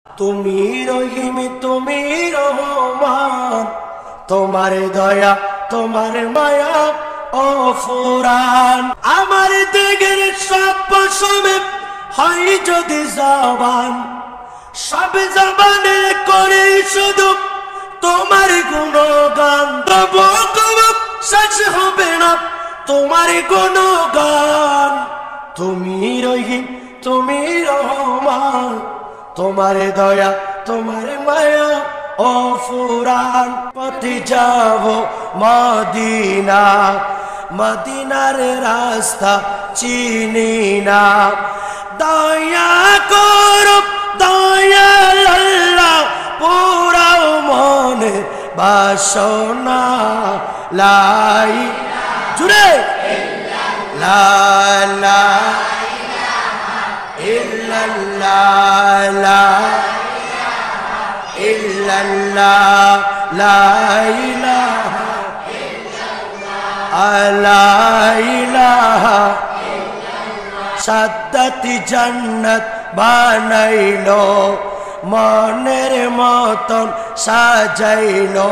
তুমি রহিম তুমি রহমান, তোমার দয়া তোমার মায়া ও ফুরান। আমার দিগের সব পশমে হয় যদি জবান, সব জবানে করে শুধু তোমার গুণগান। তবু তবু শেষ হবে না তোমার গুণগান। তুমি রহিম তুমি রহমান, তোমার দয়া তোমার মায়া ও ফুরান। পথে যাব মদিনা, মদিনার রাস্তা চিনি না। দয়া করো দয়াল আল্লাহ, পুরাও মনে বাসনা। লাই জুড়ে লা লা ইল্লাল্লাহ লা ইল্লাল্লাহ লা ইলাহা লা ইলাহা। সাদ্দাতি জান্নাত বানাইলো, মনের মতন সাজাইলো।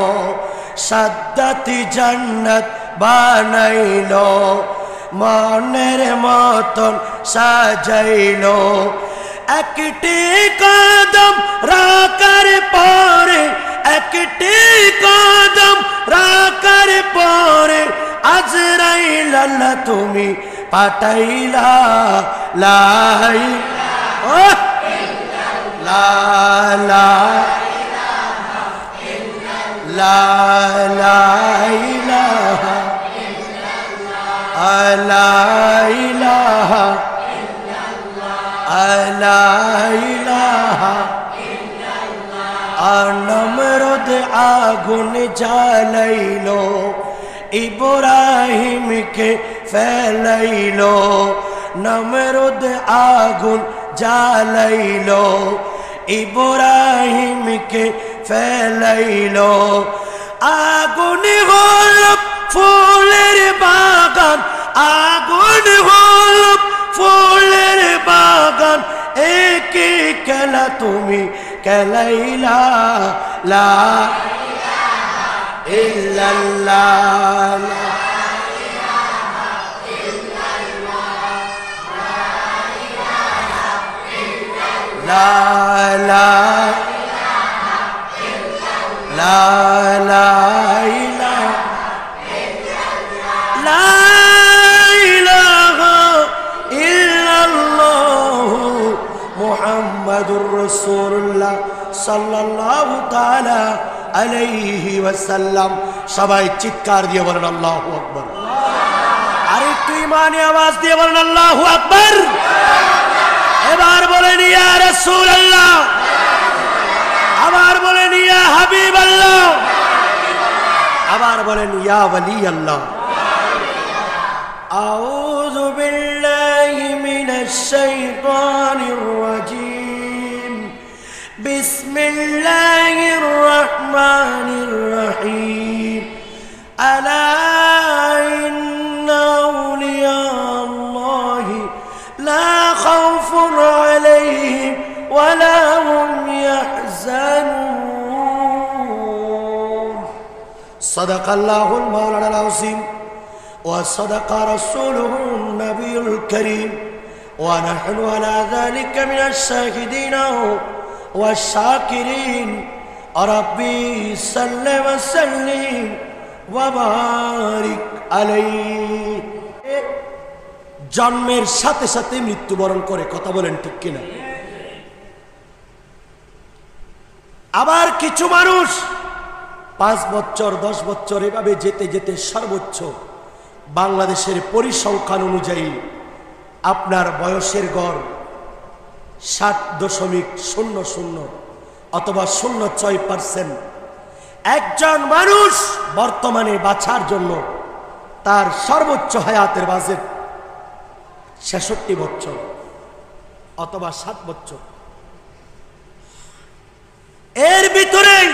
সাদ্দাতি জান্নাত বানাইলো, মনের মতন সাজাইলো। একটি কদম রাখার পরে, একটি কদম রাখার পরে আজরাইল আল্লাহ তুমি পাঠাইলা। লাই লা লা লা লা ইলাহা লা ইলাহা লা ইলাহা। নমরুদ আগুন জ্বালাইলো, ইব্রাহিমকে ফেলাইলো। নমরুদ আগুন জ্বালাইলো, ইব্রাহিমকে ফেলাইলো। আগুন হল ফুলের বাগান, আগুন হল ফুলের বাগান। একে খেলা তুমি খেলাইলা। লা ইল্লাল্লাহ লা লা লা লা ইলাহা লা ইলাহা ইল্লাল্লাহ মুহাম্মাদুর রাসূলুল্লাহ সাল্লাল্লাহু তাআলা আলাইহি ওয়াসাল্লাম। সবাই চিৎকার দিয়ে বলেন আল্লাহু আকবার। আরেকটু ঈমানি আওয়াজ দিয়ে বলেন আল্লাহু আকবার। এবার বলেন ইয়া রাসূলুল্লাহ, আবার বলেন ইয়া হাবিবাল্লাহ, আবার বলেন ইয়া ওয়ালি আল্লাহ। আউযু বিল্লাহি মিনাশ শাইতানির রাজীম। বিসমিল্লাহির রহমানির রহিম। আলা ইন্না আউলিয়া আল্লাহি লা খাউফুন আলাইহিম ওয়ালা হুম ইয়াহজানুন। সাদাকাল্লাহুল মাওলানাল আযীম ওয়া সাদাকা রাসূলুহুন নবিয়ুল কারীম ওয়া নাহনু আলা যালিকা মিনাশ শাহিদিনা ওয়াশ শাকিরিন। রাব্বি সাল্লি ওয়া সাল্লিম ওয়া বারিক আলাইহি। জন্মের সাথে সাথে মৃত্যুবরণ করে, কথা বলেন ঠিক কিনা? আবার কিছু মানুষ 5 বছর 10 বছর এভাবে যেতে যেতে সর্বোচ্চ বাংলাদেশের পরিসংখ্যান অনুযায়ী আপনার বয়সের গড় 60.00 অথবা 0.6%। একজন মানুষ বর্তমানে বাঁচার জন্য তার সর্বোচ্চ হায়াতের বাজেট 66 বছর অথবা 7 বছর। এর ভিতরেই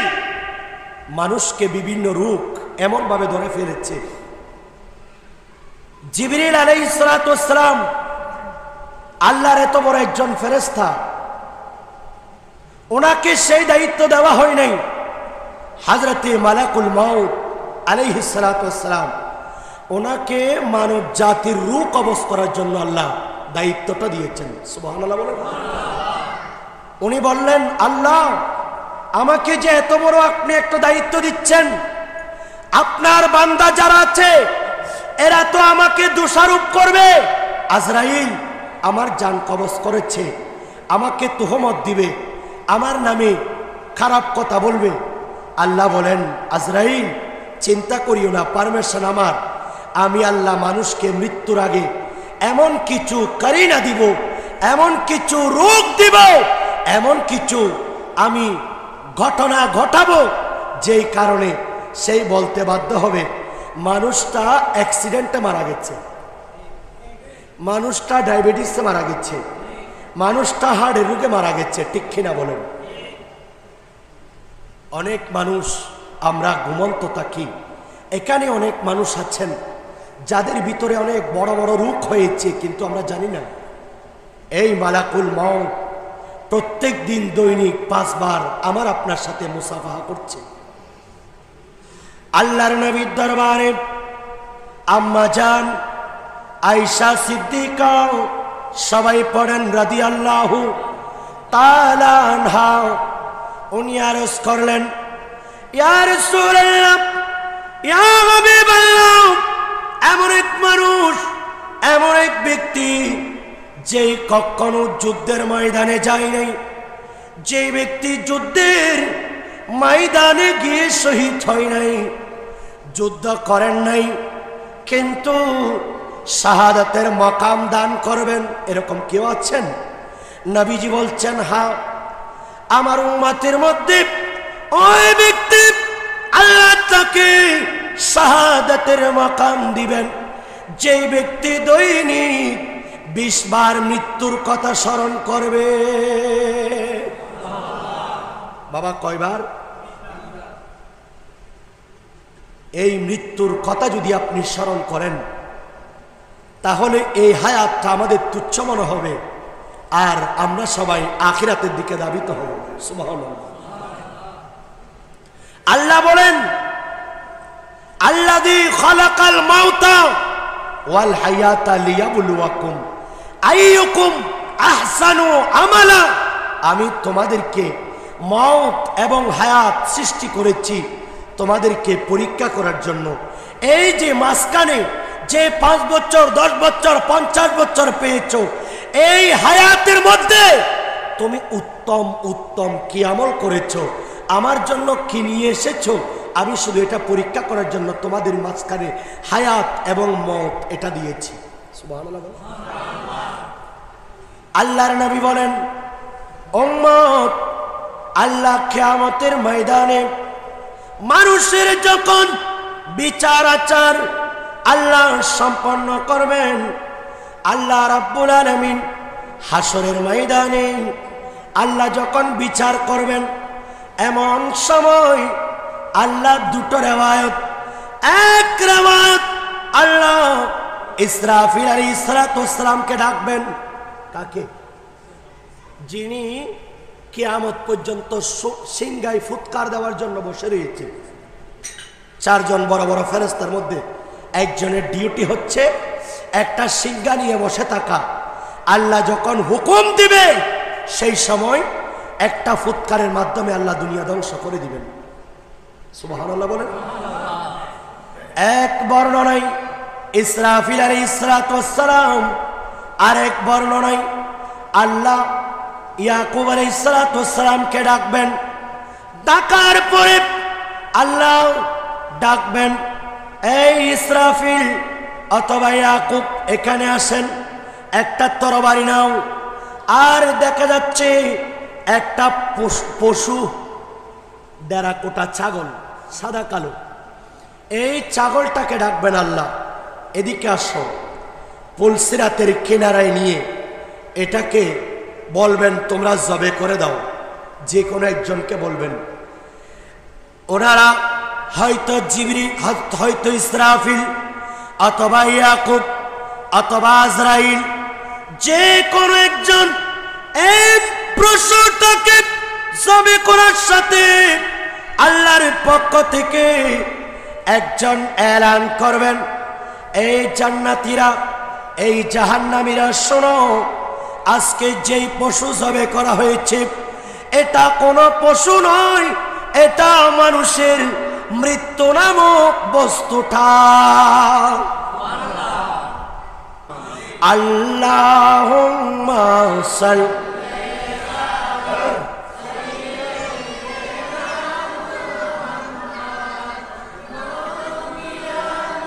মানুষকে বিভিন্ন রোগ এমন ভাবে ধরে ফেলেছে। জিবরিল আলাইহিস সালাতু ওয়াস সালাম আল্লাহর এত বড় একজন ফেরেশতা, ওনাকে সেই দায়িত্ব দেওয়া হয় নাই। হযরতে মালাকুল মউত আলাইহিস সালাতু ওয়াস সালাম ওনাকে মানব জাতির রূহ কবজ করার জন্য আল্লাহ দায়িত্বটা দিয়েছেন। সুবহানাল্লাহ বলেন। উনি বললেন, আল্লাহ আমাকে যে এত বড় আপনি একটা দায়িত্ব দিচ্ছেন, আপনার বান্দা যারা আছে এরা তো আমাকে দোষারোপ করবে। আজরাইল আমার জান কবজ করেছে, আমাকে তুহমত দিবে, আমার নামে খারাপ কথা বলবে। আল্লাহ বলেন, আজরাইল চিন্তা করিও না, পারমিশন আমার। আমি আল্লাহ মানুষকে মৃত্যুর আগে এমন কিছু কারিনা দিব, এমন কিছু রোগ দিব, এমন কিছু আমি ঘটনা ঘটাবো যেই কারণে সেই বলতে বাধ্য হবে মানুষটা অ্যাক্সিডেন্টে মারা গেছে, মানুষটা ডায়াবেটিসে মারা গেছে, মানুষটা হার্টের রোগে মারা গেছে। ঠিক কিনা বলেন? অনেক মানুষ আমরা ঘুমন্ত থাকি, এখানে অনেক মানুষ আছেন যাদের ভিতরে অনেক বড় বড় রোগ হয়েছে, কিন্তু আমরা জানি না। এই মালাকুল মউত প্রত্যেক দিন দৈনিক 5 বার আমার আপনার সাথে মুসাফাহা করছে। আল্লাহর নবীর দরবারে আম্মা জান আয়েশা সিদ্দিকা সবাই পড়েন রাদিয়াল্লাহু তাআলা আনহা। উনি আরজ করলেন, ইয়া রাসূলুল্লাহ, ইয়া হাবিবাল্লাহ, এমন এক মানুষ, এমন এক ব্যক্তি যে কখনো যুদ্ধের ময়দানে যায় নাই, যে ব্যক্তি যুদ্ধের ময়দানে গিয়ে শহীদ হয় নাই, যুদ্ধ করেন নাই, কিন্তু শাহাদাতের মাকাম দান করবেন, এরকম কেউ আছেন? নবীজি বলছেন, হ্যাঁ, আমার উম্মতের মধ্যে ওই ব্যক্তি আল্লাহ তাকে শাহাদাতের মাকাম দিবেন যেই ব্যক্তি দৈনিক 20 বার মৃত্যুর কথা স্মরণ করবে। বাবা কয়বার? এই মৃত্যুর কথা যদি আপনি স্মরণ করেন তাহলে এই হায়াতটা আমাদের তুচ্ছ মনে হবে, আর আমরা সবাই আখিরাতের দিকে ধাবিত হব। সুবহানাল্লাহ। আল্লাহ বলেন, আল্লাযী খালাকাল মাউতা ওয়াল হায়াতা লিয়াবলুয়াকুম আইয়ুকুম আহসানু আমালা। আমি তোমাদেরকে মওত এবং হায়াত সৃষ্টি করেছি তোমাদেরকে পরীক্ষা করার জন্য। এই যে মাঝখানে যে 5 বছর, 10 বছর, 50 বছর পেয়েছো, এই হায়াতের মধ্যে তুমি উত্তম উত্তম কি আমল করেছো, আমার জন্য কি নিয়ে এসেছো, আমি শুধু এটা পরীক্ষা করার জন্য তোমাদের মাঝখানে হায়াত এবং মওত এটা দিয়েছি। সুবহানাল্লাহ। আল্লাহর নবী বলেন, উম্মত, আল্লাহ কিয়ামতের ময়দানে মানুষের যখন বিচার আচার আল্লাহ সম্পন্ন করবেন, আল্লাহ রাব্বুল আলামিন হাসরের ময়দানে আল্লাহ যখন বিচার করবেন, এমন সময় আল্লাহ দুটো রেওয়ায়ত, এক রেওয়ায়ত আল্লাহ ইসরাফিল আলাইহিস সালাতু ওয়াস সালামকে ডাকবেন। কাকে? যিনি কিয়ামত পর্যন্ত সিংহায় ফুৎকার দেওয়ার জন্য বসে রয়েছে। 4 জন বড় বড় ফেরেশতার মধ্যে একজনের ডিউটি হচ্ছে একটা সিংহা নিয়ে বসে থাকা। আল্লাহ যখন হুকুম দিবে সেই সময় একটা ফুৎকারের মাধ্যমে আল্লাহ দুনিয়া ধ্বংস করে দিবেন। সুবহানাল্লাহ বলেন। এক বর্ণনায় ইসরাফিল আলাইহিস সালাতু ওয়াস সালাম, আর এক বর্ণনায় আল্লাহ ইয়াকুব আলাইহিস সালাতু ওয়াস সালামকে ডাকবেন। ডাকার পরে আল্লাহ ডাকবেন, এই ইসরাফিল অথবা ইয়াকুব এখানে আসেন, একটা তরবারি নাও। আর দেখা যাচ্ছে একটা পশু, ডেরাকোটা ছাগল, সাদা কালো, এই ছাগলটাকে ডাকবেন আল্লাহ, এদিকে আসো। পুলসিরাতের কিনারায় নিয়ে এটাকে বলবেন তোমরা জবে করে দাও। যে কোনো একজনকে বলবেন। ওনারা হয়তো জিবরিল, হয়তো ইসরাফিল অথবা ইয়াকুব অথবা আজরাইল, যে কোনো একজন এই পশুটাকে জবে করার সাথে আল্লাহর পক্ষ থেকে একজন এলান করবেন, এই জান্নাতীরা, এই জাহান্নামীরা শোনো, আজকে যেই পশু জবে করা হয়েছে এটা কোনো পশু নয়, এটা মানুষের মৃত্যু নামক বস্তুটা। আল্লাহুম্মা সাল্লি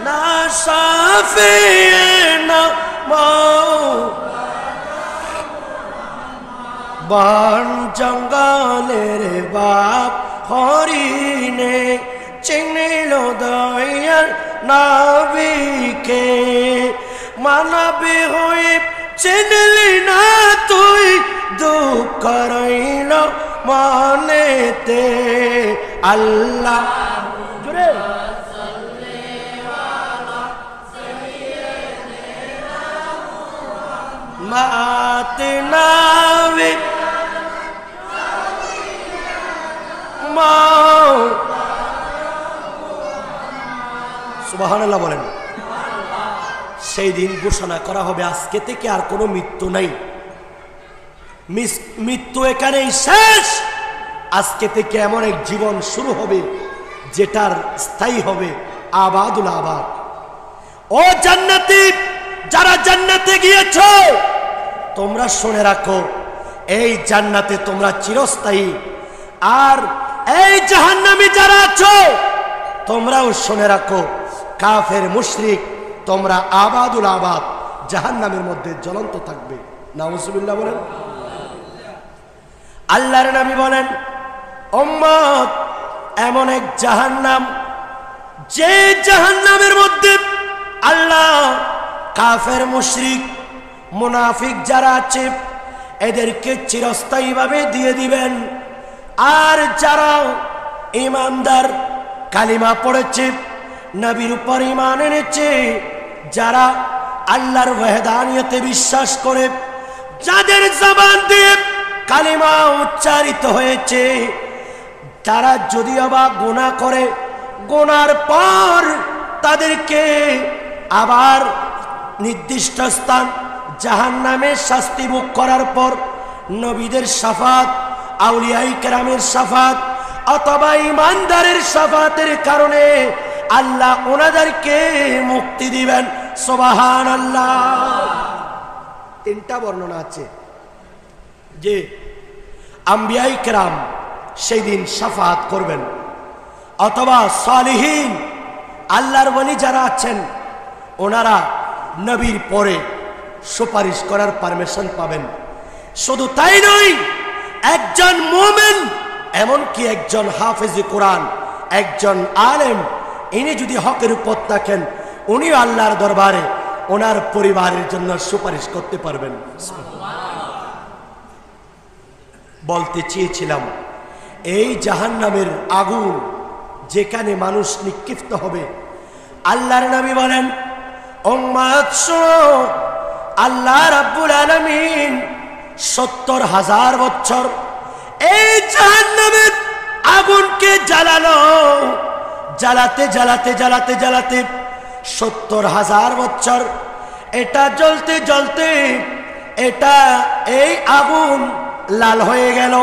না শাফিনা বন জঙ্গলের বাপ হরিণে চিনিল দয়ার নবীকে, মানবী হয়ে চিনলি না তুই, দুঃখ রইল মনেতে। আল্লাহ জুড়ে মাতে নাবে সুবহানাল্লাহ বলেন। সেই দিন ঘোষণা করা হবে আজকে থেকে আর কোনো মৃত্যু নাই, মৃত্যু এখানেই শেষ। আজকে থেকে এমন এক জীবন শুরু হবে যেটার স্থায়ী হবে আবাদুল আবাদ। ও জান্নাতি, যারা জান্নাতে গিয়েছো তোমরা শুনে রাখো, এই জান্নাতে তোমরা চিরস্থায়ী। আর এই জাহান্নামী যারা আছো তোমরাও শুনে রাখো, কাফের মুশরিক তোমরা আবাদুল আবাদ জাহান্নামের মধ্যে জ্বলন্ত থাকবে। নাউজুবিল্লাহ বলেন। আল্লাহর নবী বলেন, উম্মত এমন এক জাহান্নাম, যে জাহান্নামের মধ্যে আল্লাহ কাফের মুশরিক মুনাফিক যারা আছে এদেরকে চিরস্থায়ীভাবে দিয়ে দিবেন। আর যারা ইমানদার, কালিমা পড়েছে, নবীর উপর ঈমান এনেছে, যারা আল্লাহর ওয়াহদানিয়তে বিশ্বাস করে, যাদের জবান দিয়ে কালিমা উচ্চারিত হয়েছে, তারা যদিও বা গুনাহ করে, গুনার পর তাদেরকে আবার নির্দিষ্ট স্থান জাহান্নামে শাস্তি ভোগ করার পর নবীদের শাফাত, আউলিয়ায়ে কেরামের শাফাত অথবা ঈমানদারের শাফাতের কারণে আল্লাহ ওনাদেরকে মুক্তি দিবেন। সুবহানাল্লাহ। তিনটা বর্ণনা আছে যে আম্বিয়ায়ে কেরাম সেই দিন শাফাত করবেন, অথবা সালিহিন আল্লাহর ওলি যারা আছেন ওনারা নবীর পরে সুপারিশ করার পারমিশন পাবেন। শুধু তাই নয়, একজন মুমিন, এমনকি একজন হাফেজে কোরআন, একজন আলেম, ইনি যদি হকের উপর থাকেন উনিও আল্লাহর দরবারে ওনার পরিবারের জন্য সুপারিশ করতে পারবেন। বলতে চেয়েছিলাম, এই জাহান্নামের আগুন যেখানে মানুষ নিক্ষিপ্ত হবে, আল্লাহর নবী বলেন, উম্মত শোনো, আল্লাহ রাব্বুল আলামিন ৭০,০০০ বছর এই জাহান্নামের আগুনকে জ্বালালো, জ্বালাতে জ্বালাতে জ্বালাতে জ্বালাতে ৭০,০০০ বছর এটা জ্বলতে জ্বলতে এটা এই আগুন লাল হয়ে গেল।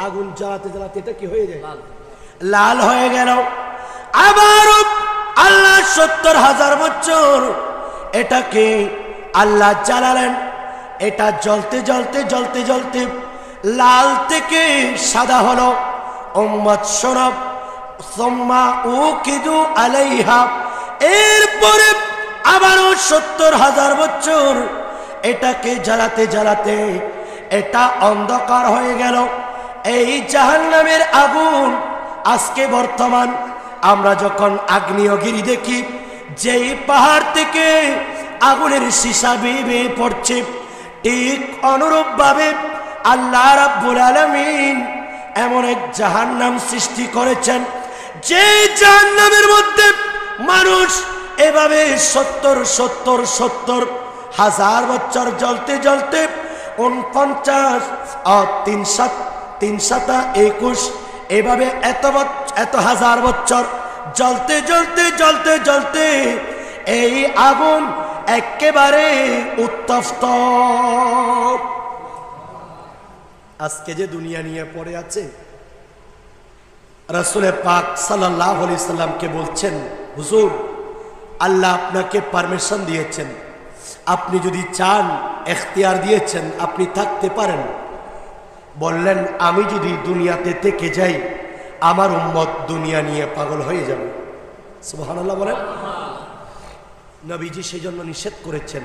আগুন জ্বালাতে জ্বালাতে এটা কি হয়ে যায়? লাল হয়ে গেল। আবার আল্লাহ ৭০,০০০ বছর এটাকে আল্লাহ জ্বালালেন, এটা জ্বলতে জ্বলতে জ্বলতে জ্বলতে লাল থেকে সাদা হলো। উম্মত শোনব, সুম্মা উকিদু আলাইহা, এরপরে আবারও ৭০,০০০ বছর এটাকে জ্বালাতে জ্বালাতে এটা অন্ধকার হয়ে গেল। এই জাহান্নামের আগুন আজকে বর্তমান আমরা যখন আগ্নেয়গিরি দেখি, যেই পাহাড় থেকে আগুনের শিশা বেয়ে পড়ছে, ঠিক অনুরূপভাবে আল্লাহ রাব্বুল আলামিন এমন এক জাহান্নাম সৃষ্টি করেছেন, যে জাহান্নামের মধ্যে মানুষ এভাবে ৭০,০০০ বছর জ্বলতে জ্বলতে ৪৯ 3 সাতা 21, এভাবে এত হাজার বছর জ্বলতে জ্বলতে জ্বলতে জ্বলতে এই আগুন একেবারে উত্তপ্ত। আজকে যে দুনিয়া নিয়ে পড়ে আছে, রাসূল পাক সাল্লাল্লাহু আলাইহি সাল্লামকে বলছেন, হুজুর আল্লাহ আপনাকে পারমিশন দিয়েছেন, আপনি যদি চান, এখতিয়ার দিয়েছেন, আপনি থাকতে পারেন। বললেন আমি যদি দুনিয়াতে থেকে যাই, আমার উম্মত দুনিয়া নিয়ে পাগল হয়ে যাবে। সুবহানাল্লাহ বলেন। নবীজি সেজন্য নিষেধ করেছেন।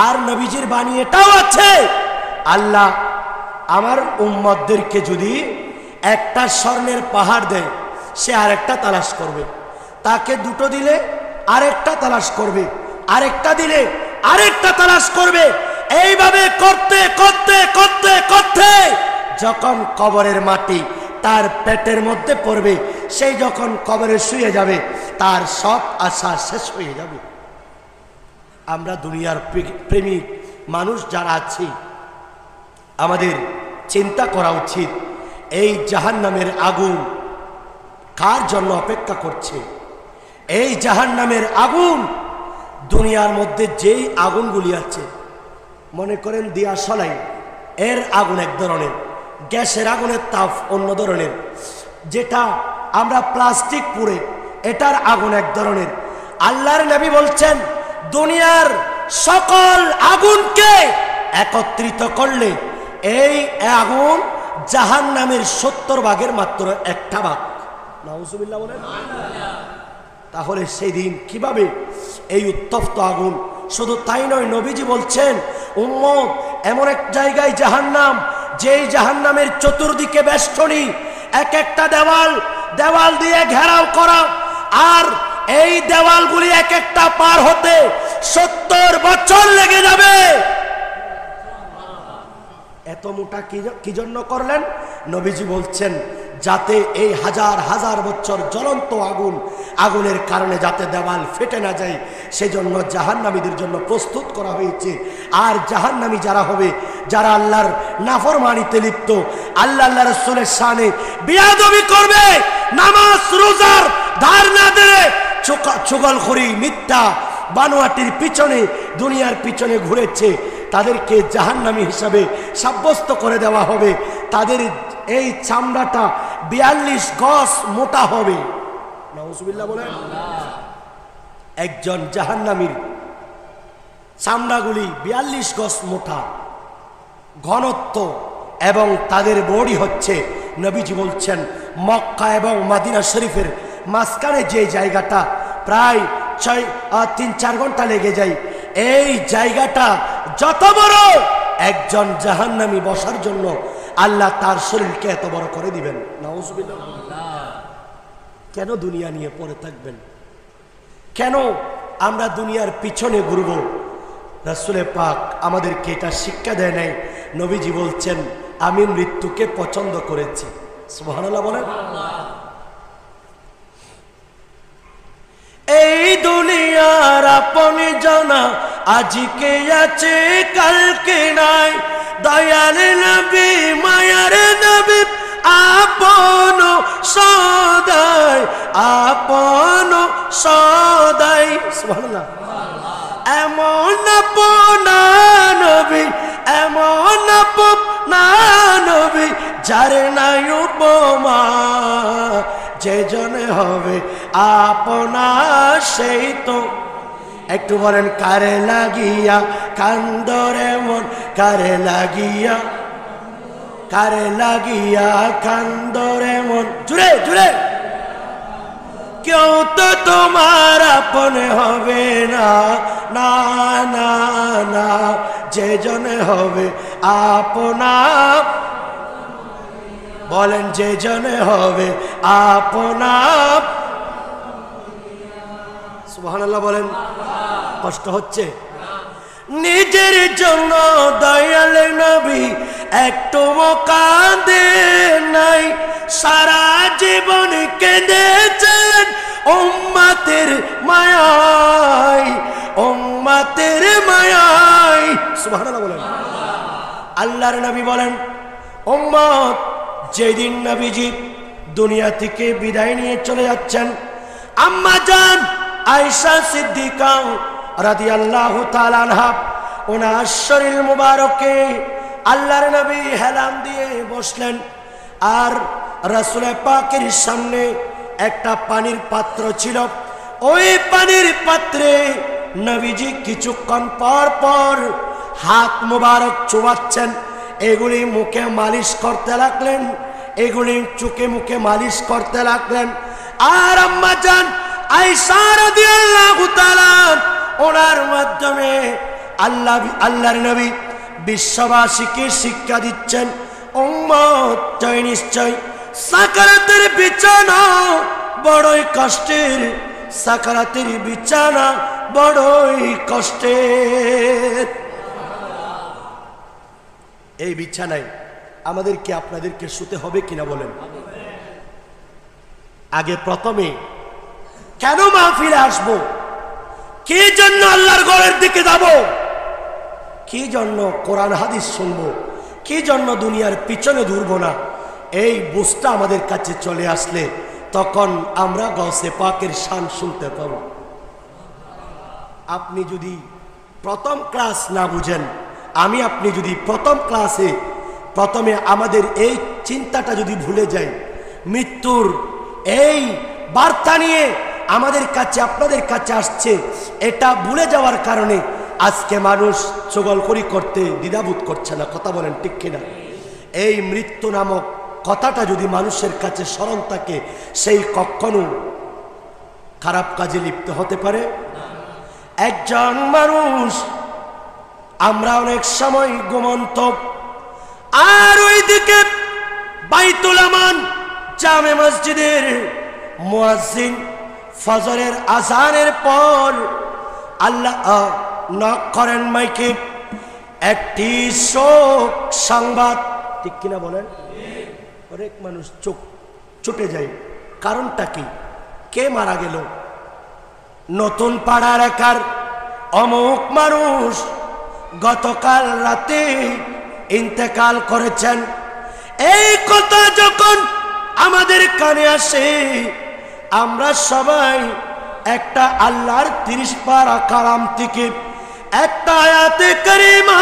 আর নবীজির বাণী এটাও আছে, আল্লাহ আমার উম্মতদেরকে যদি একটা স্বর্ণের পাহাড় দেয়, সে আরেকটা তালাশ করবে, তাকে দুটো দিলে আরেকটা তালাশ করবে, আরেকটা দিলে আরেকটা তালাশ করবে। এইভাবে করতে করতে করতে করতে যখন কবরের মাটি তার পেটের মধ্যে পড়বে, সেই যখন কবরে শুয়ে যাবে, তার সব আশা শেষ হয়ে যাবে। আমরা দুনিয়ার প্রেমিক মানুষ যারা আছি, আমাদের চিন্তা করা উচিত এই জাহান্নামের আগুন কার জন্য অপেক্ষা করছে। এই জাহান্নামের আগুন, দুনিয়ার মধ্যে যেই আগুনগুলি আছে, মনে করেন দিয়াশলাই, এর আগুন এক ধরনের, গ্যাসের আগুনের তাপ অন্য ধরনের, যেটা আমরা প্লাস্টিক পুড়ে এটার আগুন এক ধরনের। আল্লাহর নবী বলছেন দুনিয়ার সকল আগুনকে একত্রিত করলে এই আগুন জাহান্নামের 70 ভাগের মাত্র একটা ভাগ। নাউজুবিল্লাহ বলেন। তাহলে সেই দিন কিভাবে এই উত্তপ্ত আগুন। শুধু তাই নয়, নবীজি বলছেন উম্মত এমন এক জায়গায় জাহান্নাম, যেই জাহান্নামের চতুর্দিকে বেষ্টনী, এক একটা দেওয়াল দিয়ে ঘেরাও করা, আর এই দেওয়ালগুলি এক একটা পার হতে 70 বছর লেগে যাবে। এত মোটা কি জন্য করলেন? নবীজি বলছেন যাতে এই হাজার হাজার বছর জ্বলন্ত আগুনের কারণে যাতে দেওয়াল ফেটে না যায়, সেজন্য জাহান্নামীদের জন্য প্রস্তুত করা হয়েছে। আর জাহান্নামী যারা হবে, যারা আল্লাহর নাফরমানিতে লিপ্ত, আল্লাহ রাসূলের শানে বিয়াদবি করবে, নামাজ রোজার ধার না দেবে, চুগলখড়ি মিথ্যা বানোয়াটির পিছনে, দুনিয়ার পিছনে ঘুরেছে, তাদেরকে জাহান্নামী হিসাবে সাব্যস্ত করে দেওয়া হবে। তাদের এই চামড়াটা 42 গজ মোটা হবে। নাউজুবিল্লাহ বলেন। একজন জাহান্নামীর চামড়াগুলি 42 গজ মোটা ঘনত্ব, এবং তাদের বডি হচ্ছে, নবীজি বলছেন মক্কা এবং মদিনা শরীফের মাঝখানে যে জায়গাটা প্রায় 3-4 ঘন্টা লেগে যায়, এই জায়গাটা যত বড়, একজন জাহান্নামী বসার জন্য আল্লাহ তার শরীরকে এত বড় করে দিবেন। নাউজুবিল্লাহ। কেন দুনিয়া নিয়ে পড়ে থাকবেন? কেন আমরা দুনিয়ার পিছনে ঘুরব? রাসূলে পাক আমাদেরকে এটা শিক্ষা দেয় নাই। নবীজি বলছেন আমি মৃত্যুকে পছন্দ করেছি। সুবহানাল্লাহ বলেন। এই দুনিয়ার আপন জানা আজকে আছে কালকে নাই, দয়াল নবী মায়ার নবী আপন সদাই, আপন সদাই। সুবহানাল্লাহ। এমন আপন নবী, এমন আপন নবী, যার নাই উপমা, যে জনে হবে আপনার সেই তো। একটু বলেন কারে লাগিয়া কান্দরে মন, কারে লাগিয়া, কারে লাগিয়া কান্দরে মন, জুড়ে জুড়ে। কেউ তো তোমার আপন হবে না, না না না, যে জনে হবে আপনার, বলেন যে জনে হবে আপনার। সুবহানাল্লাহ বলেন। কষ্ট হচ্ছে? নিজের জন্য দয়াল নবী একটু কাঁদে নাই, সারা জীবন কেঁদেছেন উম্মতের মায়ায়, উম্মতের মায়ায়। সুবহানাল্লাহ বলেন। আল্লাহর নবী বলেন উম্মত, যেদিন নবীজি দুনিয়া থেকে বিদায় নিয়ে চলে যাচ্ছেন, আম্মা জান আয়েশা সিদ্দিকা রাদিয়াল্লাহু তাআলা আনহা ওনার শরীর মুবারকে আল্লাহর নবী হেলান দিয়ে বসলেন। আর রাসূল পাকের সামনে একটা পানির পাত্র ছিল। ওই পানির পাত্রে নবীজি কিছুক্ষণ পর পর হাত মুবারক চুবাচ্ছেন। এগুলি মুখে মালিশ করতে লাগলেন, এগুলি চোখে মুখে মালিশ করতে লাগলেন। আর আম্মা জান আয়েশা রাদিয়াল্লাহু তাআলা ওনার মাধ্যমে আল্লাহর নবী বিশ্ববাসীকে শিক্ষা দিচ্ছেন, উম্মত জয় নিশ্চয় সাকারাতের বিছানা বড়ই কষ্টের, সাকারাতের বিছানা বড়ই কষ্টের। এই বিছানায় আমাদেরকে আপনাদেরকে শুতে হবে কিনা বলেন? আগে প্রথমে কেন মাহফিলে আসবো, কি জন্য আল্লাহর ঘরের দিকে যাব, কি জন্য কোরআন হাদিস শুনবো, কি জন্য দুনিয়ার পিছনে ঘুরবো না, এই বুঝটা আমাদের কাছে চলে আসলে তখন আমরা গৌসে পাকের শান শুনতে পাবো। আপনি যদি প্রথম ক্লাস না বুঝেন, আপনি যদি প্রথম ক্লাসে প্রথমে আমাদের এই চিন্তাটা যদি ভুলে যাই, মৃত্যুর এই বার্তা নিয়ে আমাদের কাছে আপনাদের কাছে আসছে, এটা ভুলে যাওয়ার কারণে আজকে মানুষ চগলখড়ি করতে দ্বিধাবোধ করছে না। কথা বলেন ঠিক কিনা? এই মৃত্যু নামক কথাটা যদি মানুষের কাছে স্মরণ থাকে, সেই কখনো খারাপ কাজে লিপ্ত হতে পারে একজন মানুষ। আমরা অনেক সময় ঘুমন্ত, আর ওইদিকে বাইতুল আমান জামে মসজিদের মুয়াজ্জিন ফজরের আযানের পর আল্লাহ নক করেন মাইকে, একটি শোক সংবাদ। ঠিক কিনা বলেন? অনেক মানুষ চোখ ছুটে যায়। কারণটা কি? কে মারা গেল? নতুন পাড়া এলাকার অমুক মানুষ গতকাল রাতে ইন্তেকাল করেছেন। এই কথা যখন আমাদের কানে আসে, আমরা সবাই একটা আল্লাহর 30 পারা কালাম থেকে একটা আয়াতে কারিমা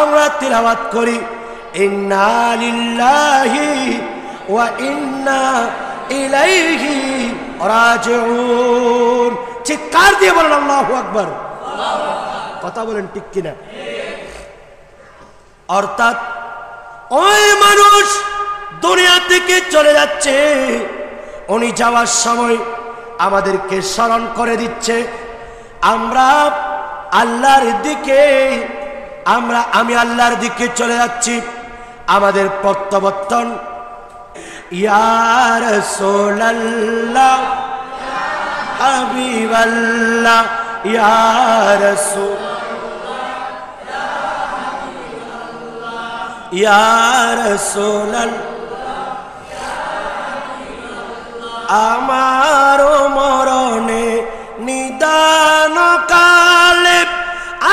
আমরা তিলাওয়াত করি, ইন্না লিল্লাহি ওয়া ইন্না ইলাইহি রাজিউন। চিৎকার দিয়ে বলেন আল্লাহু আকবার। কথা বলেন ঠিক কিনা? অর্থাৎ ওই মানুষ দুনিয়া থেকে চলে যাচ্ছে, উনি যাওয়ার সময় আমাদেরকে স্মরণ করে দিচ্ছে আমরা আল্লাহর দিকে, আমি আল্লাহর দিকে চলে যাচ্ছি। আমাদের প্রত্যাবর্তন ইয়া রাসূলুল্লাহ হাবিবাল্লাহ ইয়া রাসূলুল্লাহ ইয়া রাসূলুল্লাহ আমার মরণে নিদান কালে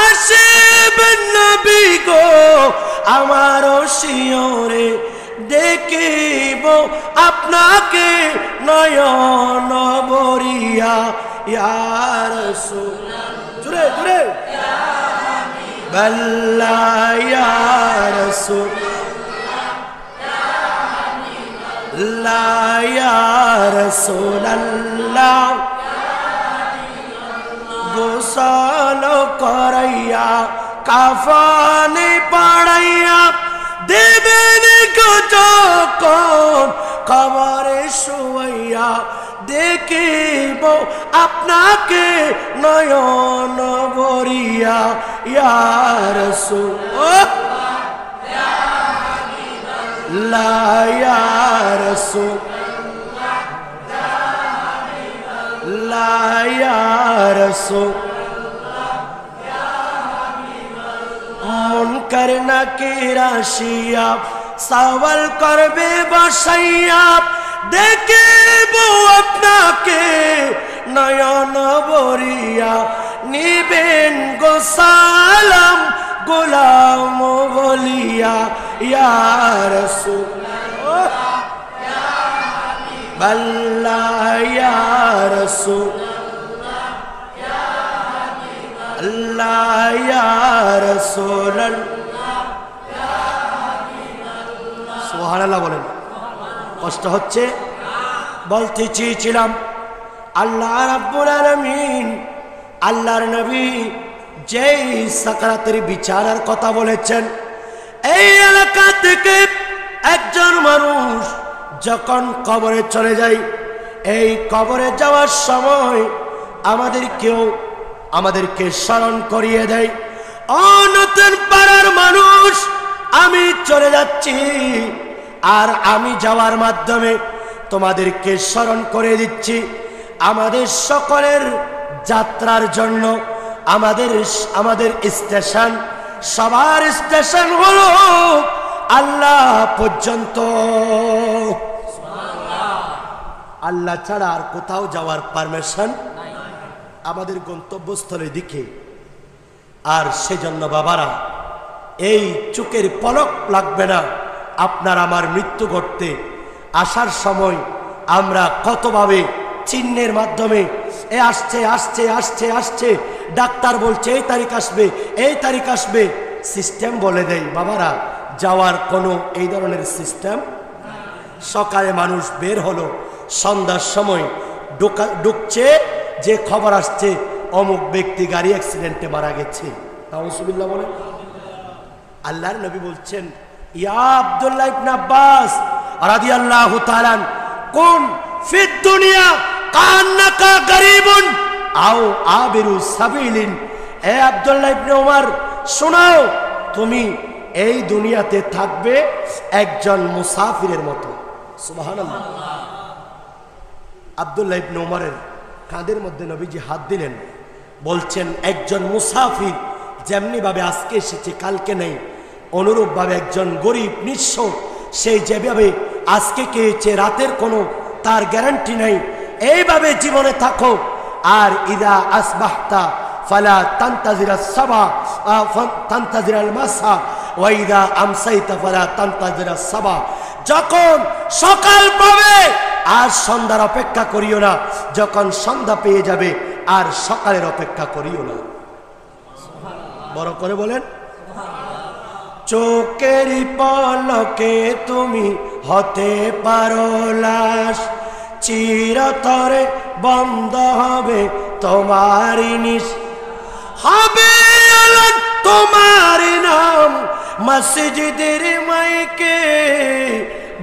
আসিবেন নবী গো, আমার শিয়রে দেখিব আপনাকে নয়ন ভরিয়া। ইয়া রাসূলুল্লাহ জুরে জুরে হাবিবাল্লাহ ইয়া রাসূলুল্লাহ ইয়া রাসূলুল্লাহ গোসল করাইয়া কাফনে পড়াইয়া দেবেন গো যখন কবরে শুয়াইয়া, দেখিব আপনাকে নয়ন ভরিয়া। ইয়া রাসূলুল্লাহ ইয়া রাসূলুল্লাহ ইয়া রাসূলুল্লাহ মুনকার নাকির আসিয়া সওয়াল করবে বসাইয়া, দেখিব আপনাকে নয়ন ভরিয়া। নিবেন গো সালাম গোলাম বলিয়া ইয়া রাসূল আল্লাহ ইয়া রাসূল আল্লাহ ইয়া রাসূল সুবহানাল্লাহ বলেন। কষ্ট হচ্ছে? বলতে চেয়েছিলাম আল্লাহ রাব্বুল আলামিন আল্লাহর নবী যেই সাকরাতের বিচারের কথা বলেছেন, এই এলাকা থেকে একজন মানুষ যখন কবরে চলে যায়, এই কবরে যাওয়ার সময় আমাদেরকে স্মরণ করিয়ে দেয়, ও নতুন পাড়ার মানুষ, আমি চলে যাচ্ছি, আর আমি যাওয়ার মাধ্যমে তোমাদেরকে স্মরণ করে দিচ্ছি আমাদের সকলের যাত্রার জন্য আমাদের স্টেশন, সবার স্টেশন হলো আল্লাহ পর্যন্ত। আল্লাহ ছাড়া আর কোথাও যাওয়ার পারমিশন আমাদের গন্তব্যস্থলের দিকে। আর সেজন্য বাবারা, এই চোখের পলক লাগবে না আপনার আমার মৃত্যু ঘটতে আসার সময় আমরা কতভাবে চিহ্নের মাধ্যমে আসছে আসছে আসছে আসছে, ডাক্তার বলছে এই তারিখ আসবে, এই তারিখ আসবে, সিস্টেম বলে দেয়। বাবারা, যাওয়ার কোনো এই ধরনের সিস্টেম। সকালে মানুষ বের হলো, সন্ধ্যার সময় ঢুকছে যে খবর আসছে অমুক ব্যক্তি গাড়ি অ্যাক্সিডেন্টে মারা গেছে। নাউজুবিল্লাহ বলে। আল্লাহর নবী বলছেন, ইয়া আব্দুল্লাহ ইবনে আব্বাস রাদিয়াল্লাহু তাআলা কুন ফিদ দুনিয়া কান্নাকা গরীবুন আও আবিরু সাবিলিন। এ আব্দুল্লাহ ইবনে ওমর, শোনাও, তুমি এই দুনিয়াতে থাকবে একজন মুসাফিরের মতো। সুবহানাল্লাহ। আব্দুল্লাহ ইবনে ওমরের কাঁধের মধ্যে নবীজি হাত দিলেন, বলছেন একজন মুসাফির যেমনি ভাবে আজকে এসেছে কালকে নেই, অনুরূপভাবে একজন গরিব নিঃস্ব সেই যেভাবে আজকে খেয়েছে রাতের কোনো তার গ্যারান্টি নাই, এইভাবে জীবনে থাকো। আর ইদা আসবাহতা ফালা তান্তাজিরাস সাবা তান্তাজিরাল মাসা ওয়া ইদা আমসাইতা ফালা তান্তাজিরাস সাবা। যখন সকাল পাবে আর সন্ধ্যার অপেক্ষা করিও না, যখন সন্ধ্যা পেয়ে যাবে আর সকালের অপেক্ষা করিও না। বড় করে বলেন। চোখের পলকে তুমি হতে পারো লাশ, চিরতরে বন্ধ হবে তোমারই নিশ, হবে তোমার নাম মসজিদের মাইকে,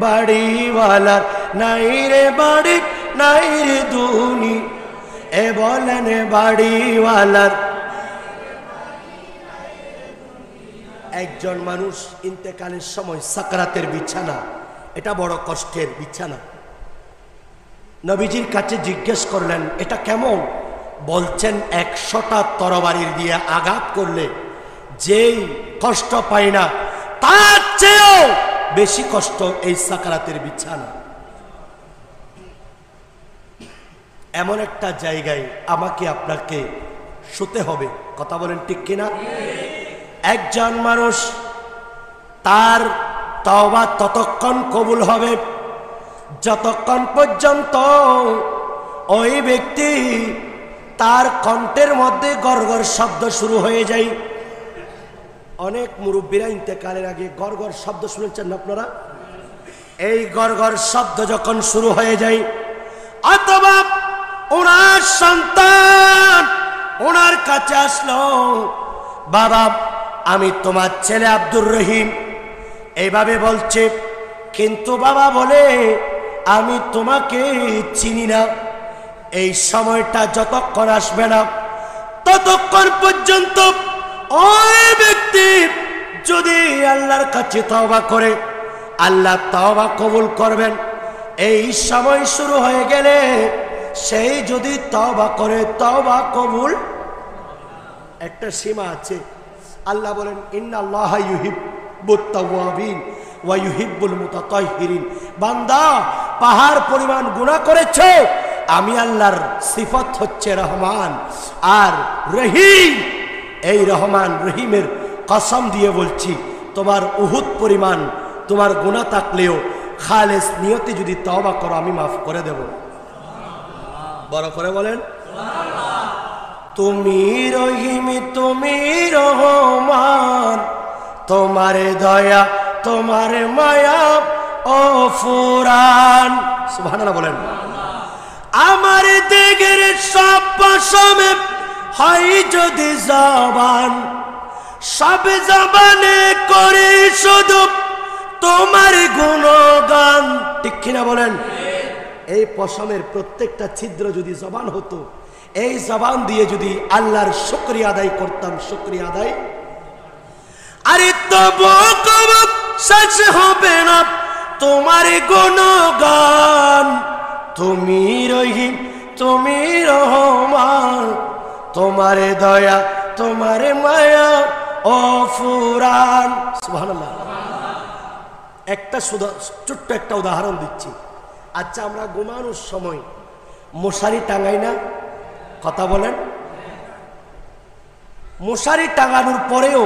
বাড়িওয়ালার নাই রে বাড়ি নাই রে দুনি, এ বলেন বাড়িওয়ালার। একজন মানুষ ইন্তেকালের সময় সাকরাতের বিছানা, এটা বড় কষ্টের বিছানা। নবীজির কাছে জিজ্ঞেস করলেন এটা কেমন? বলছেন 100টা তরবারির দিয়ে আঘাত করলে যেই কষ্ট পায় না তার চেয়েও বেশি কষ্ট এই সাকরাতের বিছানা। এমন একটা জায়গায় আমাকে আপনাকে শুতে হবে। কথা বলেন ঠিক কিনা? একজন মানুষ তার তওবা ততক্ষণ কবুল হবে যতক্ষণ পর্যন্ত ওই ব্যক্তি তার কণ্ঠের মধ্যে গড়গড় শব্দ শুরু হয়ে যায়। অনেক মুরব্বীরা ইন্তেকালের আগে গড়গড় শব্দ শুনেছেন আপনারা? এই গড়গড় শব্দ যখন শুরু হয়ে যায়, অথবা ওনার সন্তান ওনার কাছে আসলো, বাবা আমি তোমার ছেলে আব্দুর রহিম, এইভাবে বলছে, কিন্তু বাবা বলে আমি তোমাকে চিনি না। এই সময়টা যতক্ষণ আসবে না ততক্ষণ পর্যন্ত ওই ব্যক্তি যদি আল্লাহর কাছে তওবা করে আল্লাহ তওবা কবুল করবেন। এই সময় শুরু হয়ে গেলে সেই যদি তওবা করে তওবা কবুল, একটা সীমা আছে। আল্লাহ বলেন ইন্নাল্লাহা ইউহিব্বুত তাওয়াবিন ওয়া ইউহিব্বুল মুতাতাহহিরিন। বান্দা পাহাড় পরিমাণ গুনাহ করেছো, আমি আল্লাহর সিফত হচ্ছে রহমান আর রহিম। এই রহমান রহিমের কসম দিয়ে বলছি, তোমার উহুদ পরিমাণ তোমার গুনাহ থাকলেও খালেস নিয়তে যদি তওবা করো আমি মাফ করে দেব। বড় করে বলেন তুমি রহিম তুমি রহমান, তোমার দয়া তোমার মায়া ও ফুরান। সুবহানাল্লাহ বলেন। আমার দিগের সব পশমে হয় যদি জবান, সব জবানে করে শুধু তোমার গুণগান। ঠিক কিনা বলেন? এই পশমের প্রত্যেকটা ছিদ্র যদি জবান হতো, এই জবান দিয়ে যদি আল্লাহর শুকরিয়া আদায় করতাম, শুকরিয়া আদায় আরে তবু কবু শেষ হবে না তোমার গুণগান। তুমি রহিম তুমি রহমান, তোমার দয়া তোমার মায়া ও ফুরান। সুবহানাল্লাহ। একটা ছোট্ট একটা উদাহরণ দিচ্ছি। আচ্ছা, আমরা ঘুমানোর সময় মশারি টাঙাই না? কথা বলেন। মশারি টাঙানোর পরেও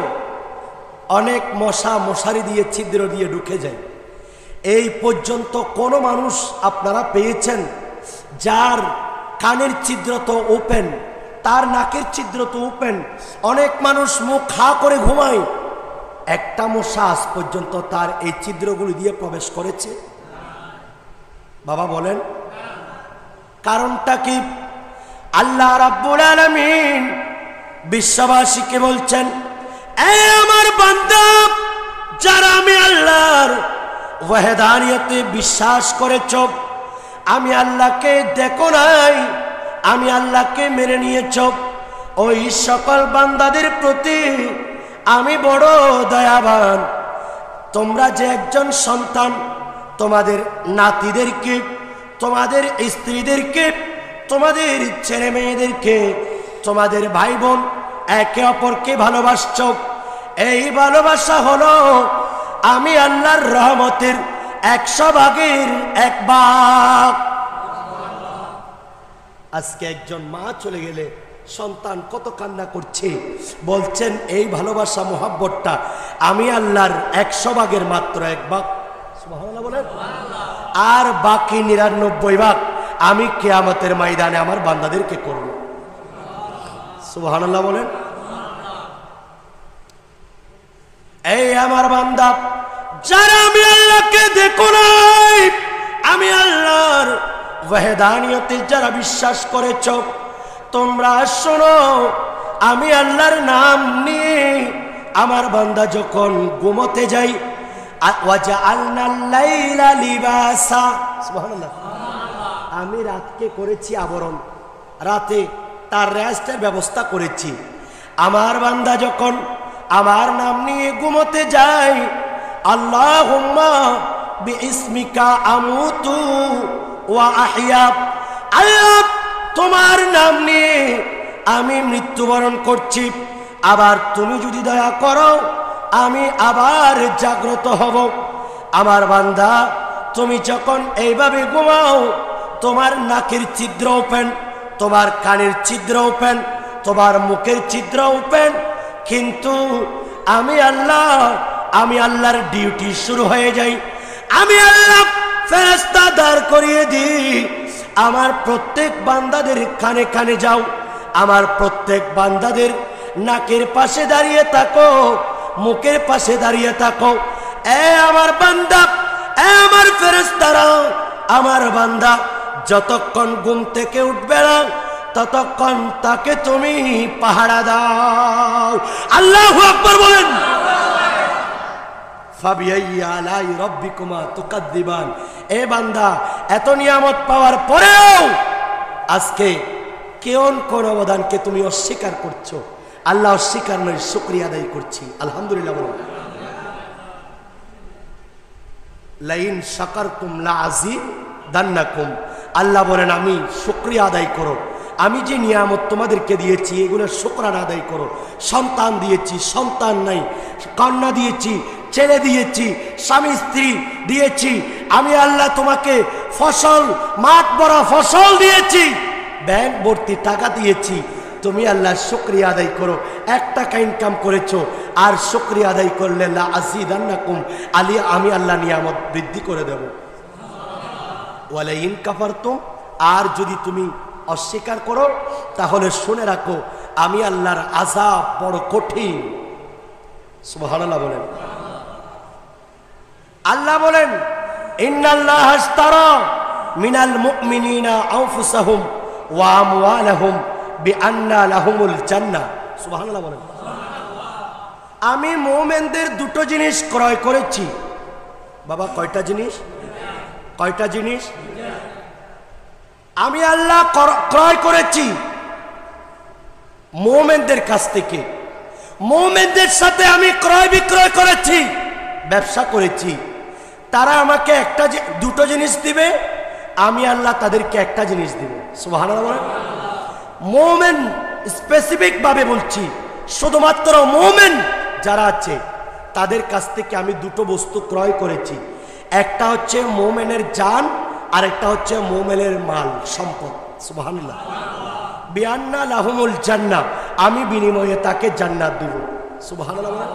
অনেক মশা মশারি দিয়ে ছিদ্র দিয়ে ঢুকে যায়। এই পর্যন্ত কোনো মানুষ আপনারা পেয়েছেন যার কানের ছিদ্র তো ওপেন, তার নাকের ছিদ্র তো ওপেন, অনেক মানুষ মুখ খা করে ঘুমায়, একটা মশা আজ পর্যন্ত তার এই ছিদ্রগুলি দিয়ে প্রবেশ করেছে? বাবা বলেন কারণটা কি? আল্লাহ রাব্বুল আলামিন বিশ্ববাসীকে বলছেন, এই আমার বান্দা যারা আমি আল্লাহর ওয়াহদানিয়তে বিশ্বাস করেছ, আমি আল্লাহকে দেখো নাই, আমি আল্লাহকে মেনে নিয়েছ, ওই সকল বান্দাদের প্রতি আমি বড় দয়াবান। তোমরা যে একজন সন্তান, তোমাদের নাতিদেরকে, তোমাদের স্ত্রীদেরকে, তোমাদের ছেলে মেয়েদেরকে, তোমাদের ভাই বোন একে অপরকে ভালোবাসছ, এই ভালোবাসা হলো আমি আল্লাহর রহমতের 100 ভাগের 1 ভাগ। আজকে একজন মা চলে গেলে সন্তান কত কান্না করছে, বলছেন এই ভালোবাসা মোহাব্বতটা আমি আল্লাহর 100 ভাগের মাত্র 1 ভাগ। সুবহানাল্লাহ বলেন। আর বাকি 99 ভাগ আমি কিয়ামতের ময়দানে আমার বান্দাদেরকে করব। সুবহানাল্লাহ বলেন। এই আমার বান্দা যারা আমি আল্লাহকে দেখো নাই, আমি আল্লাহর ওয়াহদানিয়তে যারা বিশ্বাস করেছ, তোমরা শোনো, আমি আল্লাহর নাম নিয়ে আমার বান্দা যখন ঘুমোতে যাই, ওয়াজআলনাল লাইলা লিবাসা, সুবহানাল্লাহ, আমি রাতকে করেছি আবরণ, রাতে তার রেস্টের ব্যবস্থা করেছি। আমার বান্দা যখন আমার নাম নিয়ে ঘুমোতে যায়, আল্লাহুম্মা বিইসমিকা আমুতু ওয়া আহইয়া, আল্লাহ তোমার নাম নিয়ে আমি মৃত্যুবরণ করছি, আবার তুমি যদি দয়া করো আমি আবার জাগ্রত হব। আমার বান্দা তুমি যখন এইভাবে ঘুমাও, তোমার নাকের ছিদ্র ওপেন, তোমার কানের ছিদ্র ওপেন, তোমার মুখের ছিদ্র ওপেন, কিন্তু আমি আল্লাহর ডিউটি শুরু হয়ে যাই। আমি আল্লাহ ফেরেশতা দাঁড় করিয়ে দিই, আমার প্রত্যেক বান্দাদের কানে কানে যাও, আমার প্রত্যেক বান্দাদের নাকের পাশে দাঁড়িয়ে থাকো, মুখের পাশে দাঁড়িয়ে থাকো। এ আমার বান্দা, এ আমার ফেরেশতারা, আমার বান্দা যতক্ষণ ঘুম থেকে উঠবে না ততক্ষণ তাকে তুমি পাহারা দাও। আল্লাহু আকবার বলেন। ফাবিআইয়ি আলাই রাব্বিকুমা তুকাদ্দিবান। এ বান্দা, এত নিয়ামত পাওয়ার পরেও আজকে কোন অবদানকে তুমি অস্বীকার করছো? আল্লাহ অস্বীকার নয়, শুকরিয়া আদায় করছি। আলহামদুলিল্লাহ বলুন। লাইন শাকারতুম লাআযীদান্নাকুম। আল্লাহ বলেন আমি শুকরিয়া আদায় করো, আমি যে নিয়ামত তোমাদেরকে দিয়েছি এগুলো শুকরানা আদায় করো। সন্তান দিয়েছি, সন্তান নাই, কন্যা দিয়েছি, ছেলে দিয়েছি, স্বামী স্ত্রী দিয়েছি, আমি আল্লাহ তোমাকে ফসল, মাঠ ভরা ফসল দিয়েছি, ব্যাংক ভর্তি টাকা দিয়েছি, তুমি আল্লাহ শুকরিয়া আদায় করো। 1 টাকা ইনকাম করেছো আর শুকরিয়া আদায় করলে লা আযীদান্নাকুম, আমি আল্লাহ নিয়ামত বৃদ্ধি করে দেব। ওয়ালা ইন কাফারতুম, আর যদি তুমি অস্বীকার করো তাহলে শুনে রাখো আমি আল্লাহর আযাব বড় কঠিন। সুবহানাল্লাহ বলেন। আল্লাহ বলেন ইন্নাল্লাহা আশতারা মিনাল মুমিনিনা আনফুসাহুম ওয়া আমওয়ালাহুম বিআন্না লাহুমুল জান্নাহ। সুবহানাল্লাহ বলেন। আমি মুমিনদের দুটো জিনিস ক্রয় করেছি। বাবা কয়টা জিনিস? কয়টা জিনিস? আমি আল্লাহ ক্রয় করেছি মুমিনদের কাছ থেকে। মুমিনদের সাথে আমি ক্রয় বিক্রয় করেছি, ব্যবসা করেছি। তারা আমাকে দুটো জিনিস দিবে, আমি আল্লাহ তাদেরকে একটা জিনিস দিব। সুবহানাল্লাহ। মুমিন স্পেসিফিক ভাবে বলছি, শুধুমাত্র মুমিন যারা আছে তাদের কাছ থেকে আমি দুটো বস্তু ক্রয় করেছি। একটা হচ্ছে মুমিনের জান, আর একটা হচ্ছে মুমিনের মাল, সম্পদ। সুবহানাল্লাহ। বিআন্না লাহুমুল জান্নাহ, আমি বিনিময়ে তাকে জান্নাত দেব। সুবহানাল্লাহ।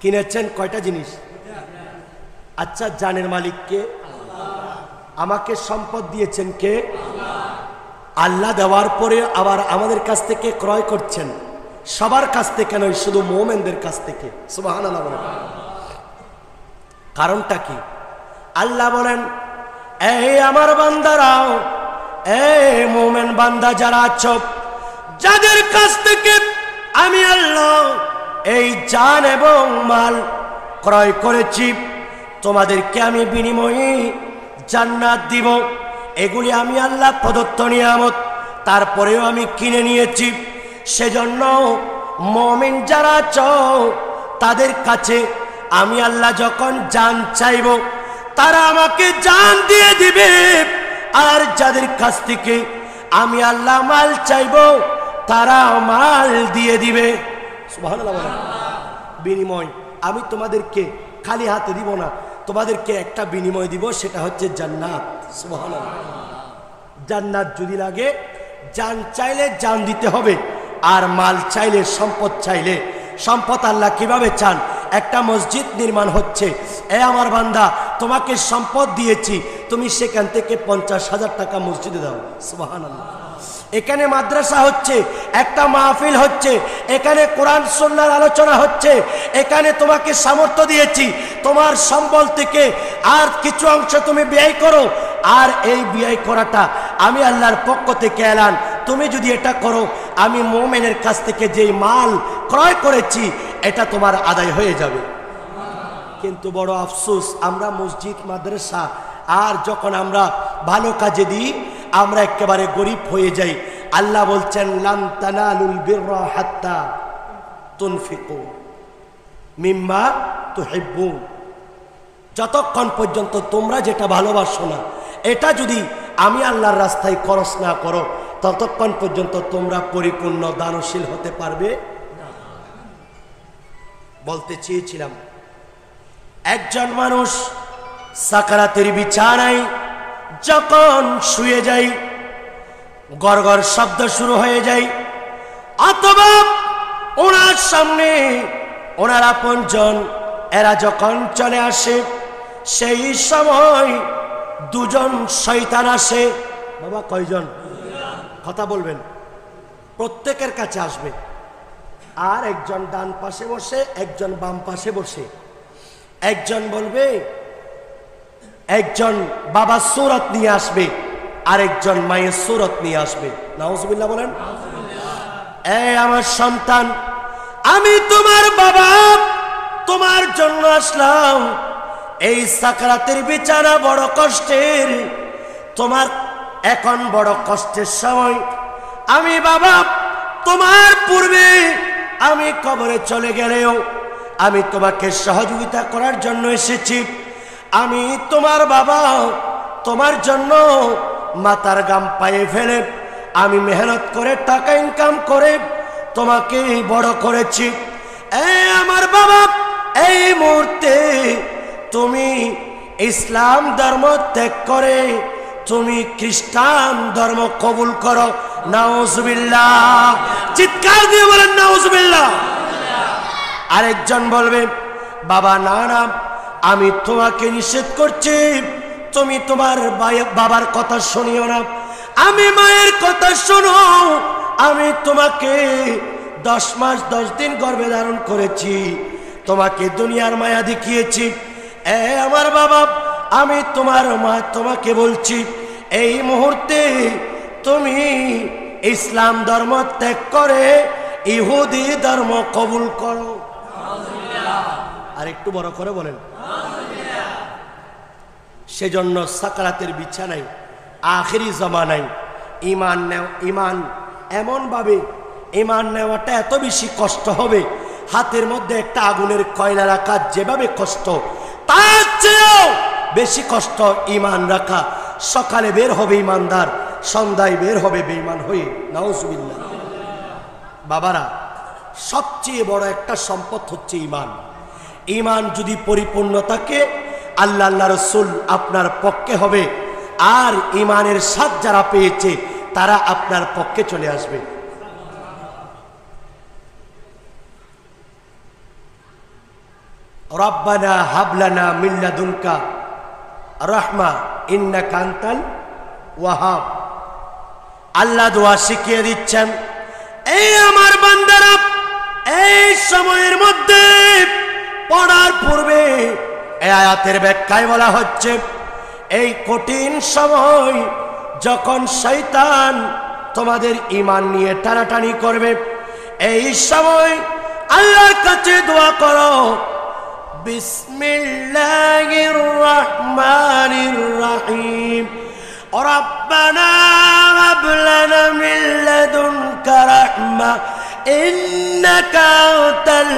কিনেছেন কয়টা জিনিস? আচ্ছা, জানের মালিক কে? আমাকে সম্পদ দিয়েছেন কে? আল্লাহ দেওয়ার পরে আবার আমাদের কাছ থেকে ক্রয় করছেন। সবার কাছ থেকে নয়, শুধু মুমিনদের কাছ থেকে। সুবহানাল্লাহ বলেন। কারণটা কি? আল্লাহ বলেন এই আমার বান্দারাও, এই মুমিন বান্দা যারা আছো, যাদের কাছ থেকে আমি আল্লাহ এই জান এবং মাল ক্রয় করেছি, তোমাদেরকে আমি বিনিময়ে জান্নাত দিব। এগুলি আমি আল্লাহ প্রদত্ত নিয়ামত, তারপরেও আমি কিনে নিয়েছি। সেজন্য মুমিন যারা আছো তাদের কাছে আমি আল্লাহ যখন জান চাইব, তারা আমাকে জান দিয়ে দিবে। আর যাদের কাছ থেকে আমি আল্লাহ মাল চাইব, তারা মাল দিয়ে দিবে। সুবহানাল্লাহ। বিনিময় আমি তোমাদেরকে খালি হাতে দিব না, তোমাদেরকে একটা বিনিময় দিব, সেটা হচ্ছে জান্নাত। সুবহানাল্লাহ। জান্নাত যদি লাগে, জান চাইলে জান দিতে হবে, আর মাল চাইলে, সম্পদ চাইলে সম্পদ আল্লাহ কিভাবে চান? একটা মসজিদ নির্মাণ হচ্ছে, এ আমার বান্দা তোমাকে সম্পদ দিয়েছি, তুমি সেখান থেকে 50,000 টাকা মসজিদে দাও। সুবহানাল্লাহ। এখানে মাদ্রাসা হচ্ছে, একটা মাহফিল হচ্ছে, এখানে কোরআন সুন্নাহর আলোচনা হচ্ছে, এখানে তোমাকে সামর্থ্য দিয়েছি, তোমার সম্বল থেকে আর কিছু অংশ তুমি ব্যয় করো। আর এই ব্যয় করাটা আমি আল্লাহর পক্ষ থেকে এলান, তুমি যদি এটা করো, আমি মুমিনের কাছ থেকে যেই মাল ক্রয় করেছি এটা তোমার আদায় হয়ে যাবে। কিন্তু বড় আফসোস, আমরা মসজিদ মাদ্রাসা আর যখন আমরা ভালো কাজে দিই, আমরা একেবারে গরিব হয়ে যাই। আল্লাহ বলছেন লান তানালুল বিররা হাত্তা তুনফিকু মিম্মা তুহিব্বুন, যতক্ষণ পর্যন্ত তোমরা যেটা ভালোবাসো না, এটা যদি আমি আল্লাহর রাস্তায় খরচ না করো, ততক্ষণ পর্যন্ত তোমরা পরিপূর্ণ দানশীল হতে পারবে না। বলতে চেয়েছিলাম, একজন মানুষ সাকারাতের বিছানায় যখন শুয়ে যায়, গড়গড় শব্দ শুরু হয়ে যায়, অথবা ওনার সামনে ওনার আপনজন এরা যখন চলে আসে, সেই সময় দুজন শয়তান আসে। বাবা কয়জন? কথা বলবেন। প্রত্যেকের কাছে আসবে, আর একজন ডান পাশে বসে, একজন বাম পাশে বসে। একজন বলবে, একজন বাবার সূরত নিয়ে আসবে, আরেকজন মায়ের সূরত নিয়ে আসবে। নাউজুবিল্লাহ বলেন। এই আমার সন্তান, আমি তোমার বাবা, তোমার জন্য আসলাম। এই সাকরাতের বিছানা বড় কষ্টের, তোমার এখন বড় কষ্টের সময়। আমি বাবা তোমার পূর্বে আমি কবরে চলে গেলেও আমি তোমাকে সহযোগিতা করার জন্য এসেছি। আমি তোমার বাবা, তোমার জন্য মাথার ঘাম পায়ে ফেলে আমি মেহনত করে টাকা ইনকাম করে তোমাকে বড় করেছি। এই আমার বাবা, এই মুহূর্তে তুমি ইসলাম ধর্ম ত্যাগ করে তুমি খ্রিস্টান ধর্ম কবুল করো, নাউজুবিল্লাহ। চিৎকার দিয়ে বলেন নাউজুবিল্লাহ। আরেকজন বলবে, বাবা না না, আমি তোমাকে নিষেধ করছি, তুমি তোমার বাবার কথা শুনিও না, আমি মায়ের কথা শোনো। আমি তোমাকে 10 মাস 10 দিন গর্ভে ধারণ করেছি, তোমাকে দুনিয়ার মায়া দেখিয়েছি। আমার বাবা, আমি তোমার মা তোমাকে বলছি, এই মুহূর্তে তুমি ইসলাম ধর্ম ত্যাগ করে ইহুদি ধর্ম কবুল করো। আর একটু বড় করে বলেন। সেজন্য সাকারাতের বিছানায় আখেরি জামানায় ঈমান এমনভাবে ঈমান নেওয়াটা এত বেশি কষ্ট হবে, হাতের মধ্যে একটা আগুনের কয়লা রাখা যেভাবে কষ্ট, তার চেয়েও বেশি কষ্ট ঈমান রাখা। সকালে বের হবে ঈমানদার, সন্ধ্যায় বের হবে বেঈমান হয়ে। নাউজুবিল্লাহ। বাবারা, সবচেয়ে বড় একটা সম্পদ হচ্ছে ঈমান। ঈমান যদি পরিপূর্ণ থাকে, আল্লাহ রাসূল আপনার পক্ষে হবে, আর ঈমানের স্বাদ যারা পেয়েছে তারা আপনার পক্ষে চলে আসবে। রব্বানা হাবলানা মিন লাদুনকা রাহমা ইন্নাকা আনতাল ওয়াহাব। আল্লাহ দোয়া শিখিয়ে দিচ্ছেন, এই আমার বান্দারা, এই সময়ের মধ্যে পড়ার পূর্বে এই আয়াতের ব্যাখ্যায় বলা হচ্ছে, এই কঠিন সময় যখন শয়তান তোমাদের ঈমান নিয়ে টানাটানি করবে, এই সময় আল্লাহর কাছে দোয়া করো, বিসমিল্লাহির রহমানির রহিম, রব্বানা হাব লানা মিন লাদুনকা রাহমা ইন্নাকা আনতাল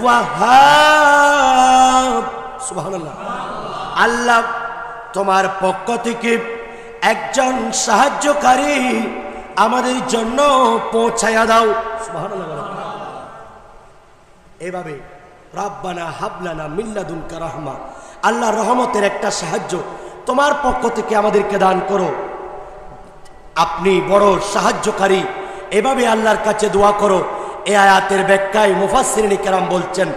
ওয়াহাব। সুবহানাল্লাহ। আল্লাহ তোমার পক্ষ থেকে একজন সাহায্যকারী আমাদের জন্য পৌঁছায়া দাও। সুবহানাল্লাহ। এভাবে রব্বানা হাব লানা মিন লাদুনকা রাহমা, আল্লাহর রহমতের একটা সাহায্য তোমার পক্ষ থেকে আমাদেরকে দান করো, আপনি বড় সাহায্যকারী। এভাবে আল্লাহর কাছে দোয়া করো। এই আয়াতের ব্যাখ্যায় মুফাসসিরিন কেরাম বলছেন,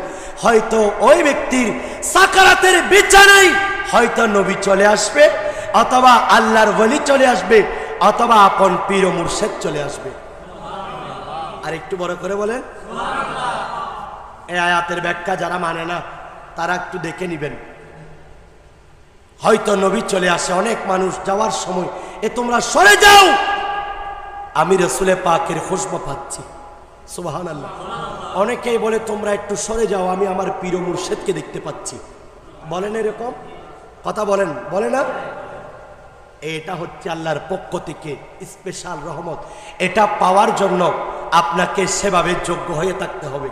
হয়তো ওই ব্যক্তির সাকারাতের বিছানায় হয়তো নবী চলে আসবে, অথবা আল্লাহর ওলি চলে আসবে, অথবা আপন পীর ও মুর্শিদ চলে আসবে। আর একটু বড় করে বলেন। এই আয়াতের ব্যাখ্যা যারা মানে না তারা একটু দেখে নিবেন। হয়তো নবী চলে আসে, অনেক মানুষ যাওয়ার সময়, তোমরা সরে যাও, আমি রাসূলে পাকের খুশবু পাচ্ছি। সুবহানাল্লাহ। অনেকেই বলে তোমরা একটু সরে যাও, আমি আমার পীর ও মুর্শিদকে দেখতে পাচ্ছি। বলেন এরকম কথা? বলে না? এটা হচ্ছে আল্লাহর পক্ষ থেকে স্পেশাল রহমত। এটা পাওয়ার জন্য আপনাকে সেভাবে যোগ্য হয়ে থাকতে হবে।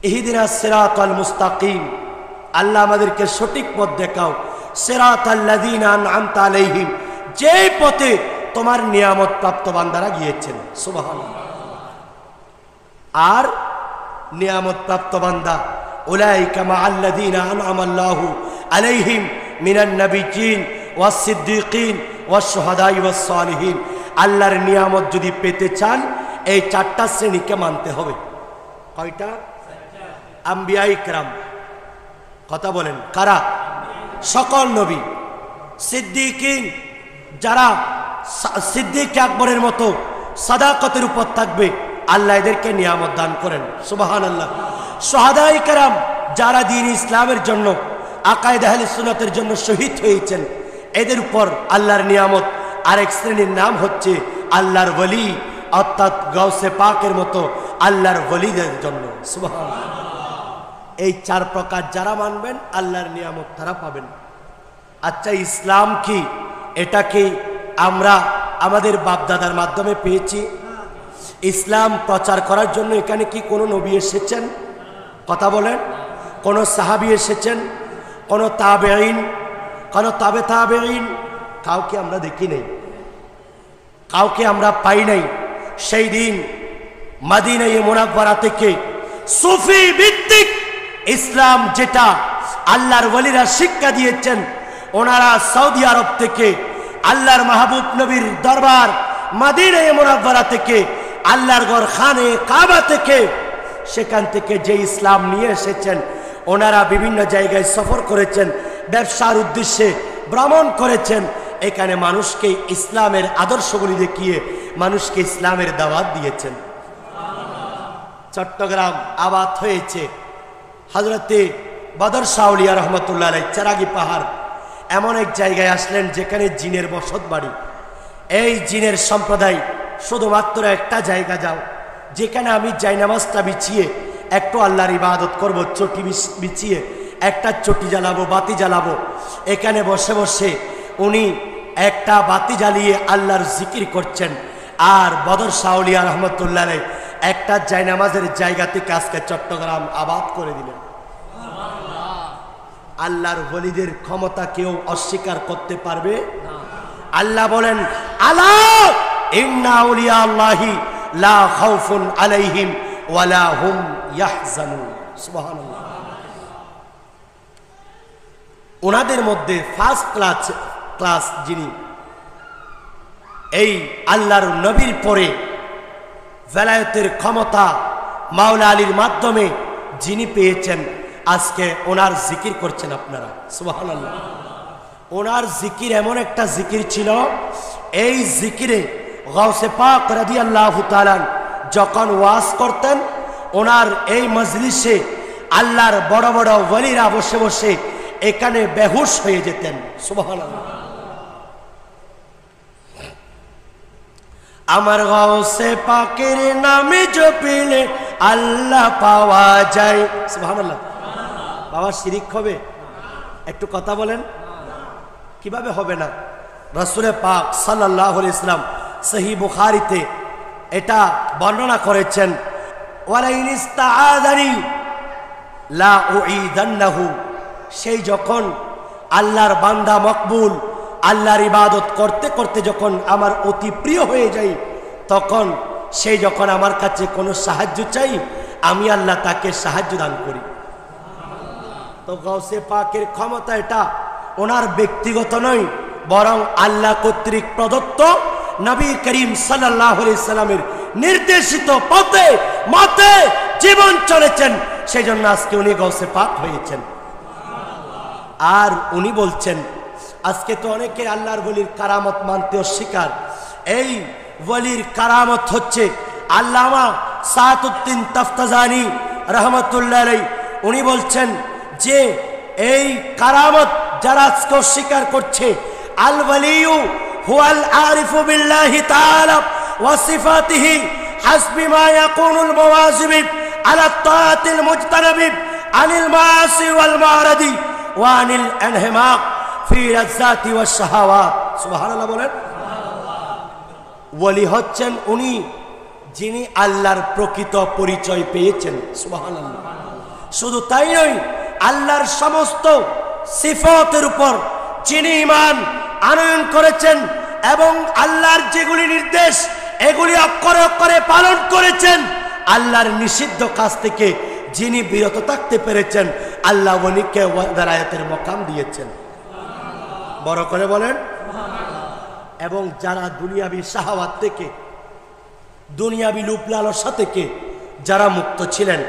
ইহদিনাস সিরাতাল মুস্তাকিম, আল্লাহ আমাদেরকে সঠিক পথ দেখাও। সিরাতাল্লাযীনা আন'আমতা আলাইহিম, যেই পথে তোমার নিয়ামত প্রাপ্ত বান্দারা গিয়েছেন। সুবহানাল্লাহ। আর নিয়ামত প্রাপ্ত বান্দা উলাইকা মা'আল্লাযীনা আন'আমাল্লাহু আলাইহিম মিনান নাবিয়্যিন ওয়াস সিদ্দীকিন ওয়াস শুহাদাই ওয়াস সালিহিন। আল্লাহর নিয়ামত যদি পেতে চান এই 4টা শ্রেণীকে মানতে হবে। কয়টা? আম্বিয়া ইকরাম। কথা বলেন, কারা? সকল নবী। সিদ্দীকিন, যারা সিদ্দিক আকবরের মতো সাদাকতের উপর থাকবে, আল্লাহ এদেরকে নিয়ামত দান করেন। সুবহানাল্লাহ। শুহাদায়ে কেরাম, যারা দ্বীন ইসলামের জন্য, আকায়েদ আহলে সুন্নাতের জন্য শহীদ হয়েছেন, এদের উপর আল্লাহর নিয়ামত। আরেক শ্রেণীর নাম হচ্ছে আল্লাহর ওলি, অর্থাৎ গাউসে পাকের মতো আল্লাহর ওলিদের জন্য। সুবহানাল্লাহ। এই 4 প্রকার যারা মানবেন আল্লাহর নিয়ামত তারা পাবেন। আচ্ছা, ইসলাম কি? এটা কি আমরা আমাদের বাপদাদার মাধ্যমে পেয়েছি? ইসলাম প্রচার করার জন্য এখানে কি কোনো নবী এসেছেন? কথা বলেন। কোনো সাহাবী এসেছেন? কোনো তাবেঈন? কোনো তাবে তাবেঈন? কাউকে আমরা দেখি নাই, কাউকে আমরা পাই নাই। সেই দিন মদিনায়ে মুনাওয়ারা থেকে সুফি ভিত্তিক ইসলাম, যেটা আল্লাহর ওলিরা শিক্ষা দিয়েছেন, ওনারা সৌদি আরব থেকে আল্লাহর মাহবুব নবীর দরবার মদিনায়ে মুনাওয়ারা থেকে, আল্লাহর ঘর খানে কাবা থেকে, সেখান থেকে যে ইসলাম নিয়ে এসেছেন, ওনারা বিভিন্ন জায়গায় সফর করেছেন, ব্যবসার উদ্দেশ্যে ভ্রমণ করেছেন, এখানে মানুষকে ইসলামের আদর্শগুলি দেখিয়ে মানুষকে ইসলামের দাওয়াত দিয়েছেন। চট্টগ্রাম আবাদ হয়েছে হযরতে বদর শাহ আউলিয়া রহমতুল্লাহ আলাইহি চেরাগি পাহাড় এমন এক জায়গায় আসলেন যেখানে জিনের বসত বাড়ি। এই জিনের সম্প্রদায় শুধুমাত্র একটা জায়গা যাও, যেখানে আমি জায়নামাজটা বিছিয়ে একটু আল্লাহর ইবাদত করব, চটি বিছিয়ে একটা চটি জ্বালাবো, বাতি জ্বালাবো। এখানে বসে বসে উনি একটা বাতি জ্বালিয়ে আল্লাহর জিকির করছেন। আর বদর শাহ আউলিয়া রহমতুল্লাহ আলাইহি একটা জায়নামাজের জায়গা থেকে আজকে চট্টগ্রাম আবাদ করে দিলেন। আল্লাহর ওলিদের ক্ষমতা কেউ অস্বীকার করতে পারবে না। আল্লাহ বলেন, আলা ইন্না আউলিয়া আল্লাহি লা খাউফুন আলাইহিম ওয়ালা হুম ইয়াহজানুন। সুবহানাল্লাহ। ওনাদের মধ্যে ফার্স্ট ক্লাস যিনি এই আল্লাহর নবীর পরে ভেলায়েতের ক্ষমতা মাওলা আলীর মাধ্যমে যিনি পেয়েছেন, আজকে ওনার জিকির করছেন আপনারা। সুবহানাল্লাহ। ওনার জিকির এমন একটা জিকির ছিল, এই জিকিরে গাউসে পাক রাদিয়াল্লাহু তাআলা যখন ওয়াজ করতেন, ওনার এই মজলিসে আল্লাহর বড় বড় ওলিরা বসে বসে এখানে বেহুশ হয়ে যেতেন। সুবহানাল্লাহ। আমার গাউসে পাকের নামে জপিলে আল্লাহ পাওয়া যায়। সুবহানাল্লাহ। বাবা শিরিক হবে? একটু কথা বলেন, কিভাবে হবে না? রাসূল পাক সাল্লাল্লাহু আলাইহি ওয়াসাল্লাম সহিহ বুখারীতে এটা বর্ণনা করেছেন, ওয়ালাইন ইস্তাআযানি লা উঈদান্নাহু। সেই যখন আল্লাহর বান্দা মকবুল আল্লাহর ইবাদত করতে করতে যখন আমার অতি প্রিয় হয়ে যাই, তখন সেই যখন আমার কাছে কোনো সাহায্য চাই, আমি আল্লাহ তাকে সাহায্য দান করি। তো গাউসে পাকের ক্ষমতা এটা ওনার ব্যক্তিগত নয়, বরং আল্লাহ কর্তৃক প্রদত্ত। নবী করিম সাল্লাল্লাহু আলাইহি সাল্লামের নির্দেশিত পথে মতে জীবন চলেছেন, সেই জন্য আজকে উনি গাউসে পাক হয়েছেন। আর উনি বলছেন, আজকে তো অনেকে আল্লাহর ওলির কারামত মানতে অস্বীকার। এই ওলির কারামত হচ্ছে আল্লামা সাআদউদ্দিন তাফতাজানি রহমতুল্লাহ আলাইহি, উনি বলছেন যে এই কারামত যারা আজকে অস্বীকার করছে, আল ওয়ালিয়ু হুয়াল আরিফু বিল্লাহি তাআলা ওয়া সিফাতিহি হাসবি মা ইয়াকুনুল মাওয়াজিব আলা তাআতিল মুজতানাবি আনিল মাআসি ওয়াল মারাদি ওয়া আনিল ইনহিমাক ফি লাযাতি ওয়াশ শাহাওয়াত। সুবহানাল্লাহ বলেন। ওলি হচ্ছেন উনি যিনি আল্লাহর প্রকৃত পরিচয় পেয়েছেন। সুবহানাল্লাহ। শুধু তাই নয়, আল্লাহর সমস্ত সিফাতের উপর যিনি ঈমান আনয়ন করেছেন এবং আল্লাহর যেগুলি নির্দেশ এগুলি অক্ষরে অক্ষরে পালন করেছেন, আল্লাহর নিষিদ্ধ কাজ থেকে যিনি বিরত থাকতে পেরেছেন, আল্লাহ ওলিকে ওয়ালায়াতের মাকাম দিয়েছেন। বড় করে বলেন। এবং যারা দুনিয়াবি শাহাওয়াত থেকে, দুনিয়াবি লোভ লালসা থেকে যারা মুক্ত ছিলেন,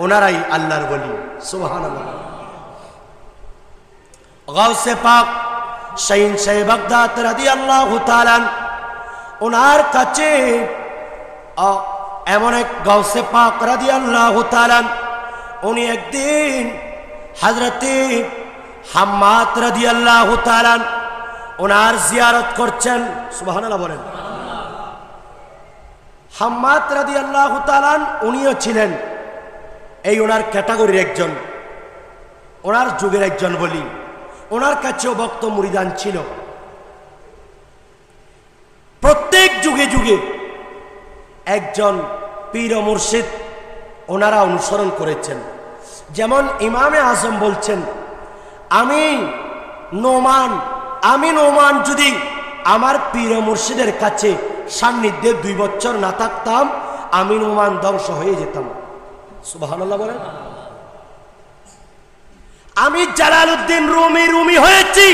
ওনারাই আল্লাহর ওলি। সুবহানাল্লাহ। গাউসে পাক শাইন শাহ বাগদাদ রাদিয়াল্লাহু তাআলা, ওনার কাছে এমন এক গাউসে পাক রাদিয়াল্লাহু তাআলা, উনি একদিন হযরতে হাম্মাদ রাদিয়াল্লাহু তাআলা ওনার জিয়ারত করছেন। সুবহানাল্লাহ বলেন। হাম্মাদ রাদিয়াল্লাহু তাআলা উনিও ছিলেন এই ওনার ক্যাটাগরির একজন, ওনার যুগের একজন বলি। ওনার কাছেও ভক্ত মুরিদান ছিল। প্রত্যেক যুগে যুগে একজন পীর ও মুর্শিদ ওনারা অনুসরণ করেছেন। যেমন ইমামে আজম বলছেন, আমি নোমান যদি আমার পীর ও মুর্শিদের কাছে সান্নিধ্যে 2 বছর না থাকতাম, আমি নোমান ধ্বংস হয়ে যেতাম। সুবহানাল্লাহ বলেন। আমি জালালউদ্দিন রুমি হয়েছি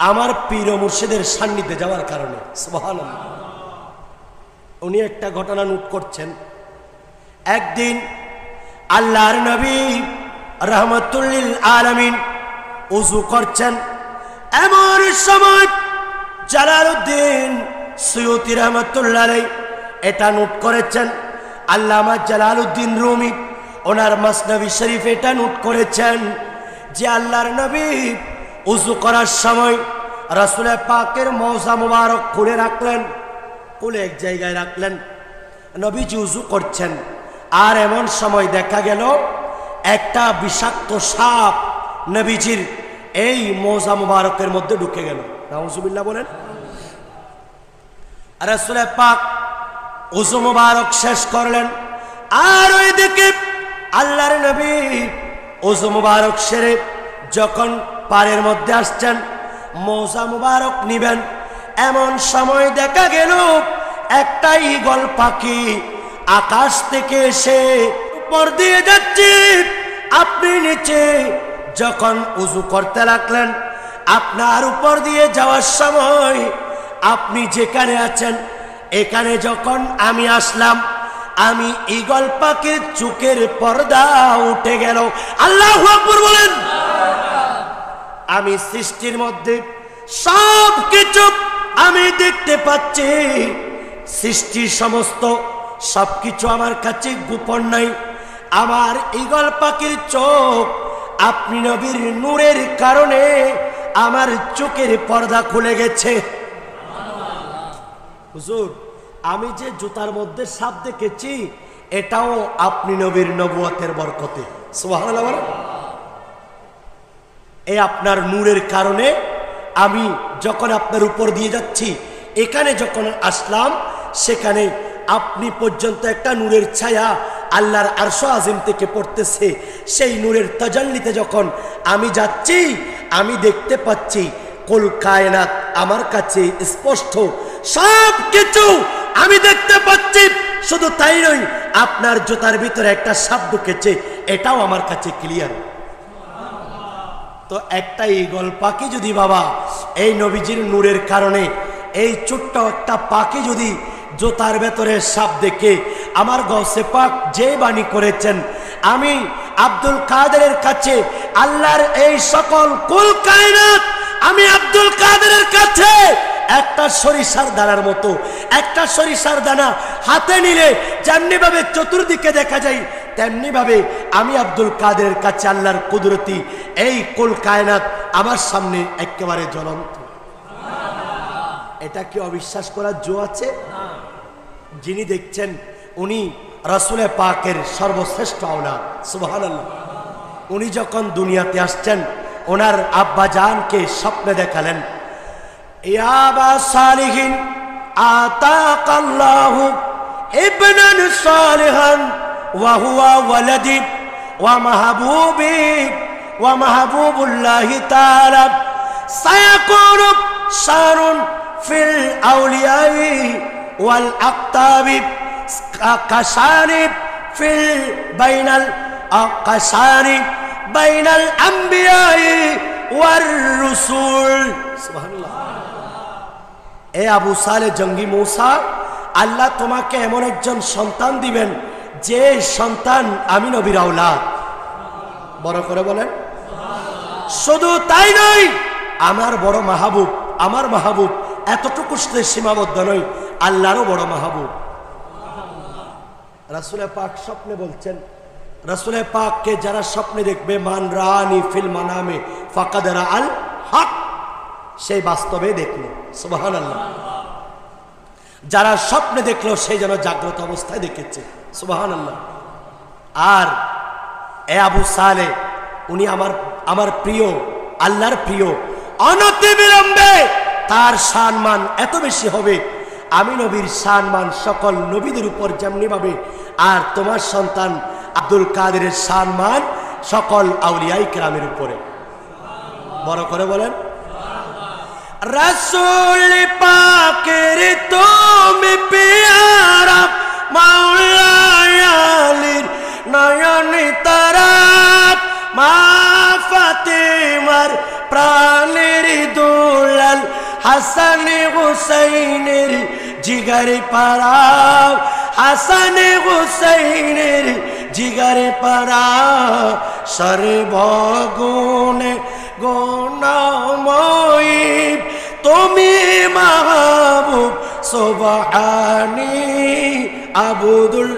আমার পীর ও মুর্শিদের সান্নিধ্যে যাওয়ার কারণে। সুবহানাল্লাহ। উনি একটা ঘটনা নোট করছেন। একদিন আল্লাহর নবী রাহমাতুল লিল আলামিন ওযু করছেন, এমন সময় জালালউদ্দিন সুয়ুতী রাহমাতুল্লাহ আলাইহি এটা নোট করেছেন। আল্লামা জালালউদ্দিন রুমি ওনার মাসনাবি শরীফ এটা নোট করেছেন যে আল্লাহর নবী ওযু করার সময় রাসূল পাকের মওজা মুবারক খুলে রাখলেন, খুলে এক জায়গায় রাখলেন। নবীজি ওযু করছেন, আর এমন সময় দেখা গেল একটা বিষাক্ত সাপ নবীজির এই মওজা মুবারকের মধ্যে ঢুকে গেল। নাউজুবিল্লাহ বলেন। রাসূল পাক ওযু মুবারক শেষ করলেন, আর ওইদিকে আল্লাহর নবী ওযু মুবারক সেরে যখন পাড়ের মধ্যে আসছেন মওজা মুবারক নিবেন, এমন সময় দেখা গেল একটা ঈগল পাখি আকাশ থেকে এসে উপর দিয়ে যাচ্ছে। আপনি নিচে যখন ওযু করতে লাগলেন, আপনার উপর দিয়ে যাওয়ার সময় আপনি যেখানে আছেন এখানে যখন আমি আসলাম, আমি ঈগল পাখির চোখের পর্দা উঠে গেল। আল্লাহু আকবার বলেন। আমি সৃষ্টির মধ্যে সব কিছু আমি দেখতে পাচ্ছি, সৃষ্টির সমস্ত সবকিছু আমার কাছে গোপন নাই। আমার ঈগল পাখির চোখ আপনি নবীর নূরের কারণে আমার চোখের পর্দা খুলে গেছে। হুজুর, আমি যে জুতার মধ্যে সাপ দেখেছি এটাও আপনি নবীর নবুয়তের বরকতে। সুবহানাল্লাহ বলেন। এই আপনার নূরের কারণে আমি যখন আপনার উপর দিয়ে যাচ্ছি, এখানে যখন আসলাম সেখানে আপনি পর্যন্ত একটা নূরের ছায়া আল্লাহর আরশ আজিম থেকে পড়তেছে। সেই নূরের তাজাল্লিতে যখন আমি যাচ্ছি আমি দেখতে পাচ্ছি কুল কায়নাত আমার কাছে স্পষ্ট, সব কিছু আমি দেখতে পাচ্ছি। শুধু তাই নয়, আপনার জুতার ভিতরে একটা সাপ ঢুকেছে এটাও আমার কাছে ক্লিয়ার। তো একটা ঈগল পাখি যদি বাবা এই নবীজির নূরের কারণে, এই ছোট্ট একটা পাখি যদি জুতার ভেতরে সাপ দেখে, আমার গৌসে পাক যে বাণী করেছেন, আমি আব্দুল কাদেরের কাছে আল্লাহর এই সকল কুল কায়নাত আমি আব্দুল কাদেরের কাছে একটা সরিষার দানার মতো, একটা সরিষার দানা হাতে নিলে যেমনি ভাবে চতুর্দিকে দেখা যায় তেমনি ভাবে আমি আব্দুল কাদেরের কাছে আল্লাহর কুদরতি এই কুল কায়নাত আমার সামনে একেবারে জ্বলন্ত। এটা কি অবিশ্বাস করার জো আছে? যিনি দেখছেন উনি রাসূল পাকের সর্বশ্রেষ্ঠ আওলাদ। সুবহানাল্লাহ। উনি যখন দুনিয়াতে আসছেন ওনার আব্বা জানকে স্বপ্নে দেখালেন, ইয়া আবা সালিহিন আতাকাল্লাহু ইবনান সালিহান ওয়া হুয়া ওয়ালাদি ওয়া মাহবুবি ওয়া মাহবুবুল্লাহি তাআলা সায়াকুনু শারুন ফিল আউলিয়াই ওয়াল আকতাবি কাশানি ফিল বাইনাল কাশানি বাইনাল আম্বিয়াই ওয়ার রুসুল। সুবহানাল্লাহ। এ আবু সালে জঙ্গি মূসা, আল্লাহ তোমাকে এমন একজন সন্তান দিবেন যে সন্তান আমি নবীর আওলাদ। বড় করে বলেন। শুধু তাই নয়, আমার বড় মাহবুব, আমার মাহবুব এতটুকু সীমাবদ্ধ নয়, আল্লাহরও বড় মাহবুব। রাসূল পাক স্বপ্নে বলছেন, রাসূল পাককে যারা স্বপ্নে দেখবে, মান রানি ফিল মানামে ফাকাদ রাআল হক, সেই বাস্তবে দেখলো। সুবহানাল্লাহ। যারা স্বপ্নে দেখলো সেই যেন জাগ্রত অবস্থায় দেখেছে। সুবহানাল্লাহ। আর এ আবু সালে, উনি আমার প্রিয়, আল্লাহর প্রিয়। অনতি বিলম্বে তার সম্মান এত বেশি হবে, আমি নবীর সম্মান সকল নবীদের উপর যেমনি ভাবে, আর তোমার সন্তান আব্দুল কাদেরের সম্মান সকল আউলিয়ায়ে কেরামের উপরে। বড় করে বলেন। রাসূল পাকের তুমি পেয়ারা মাওলা আলীর নয়ন তারা, মা ফাতেমার প্রাণের দুলাল হাসান হুসাইনের জিগারে পারা, হাসান হুসাইনের জিগারে পারা, সর্বগুণে গুণময়ী তুমি মাহবুব সুবহানী আবুদুল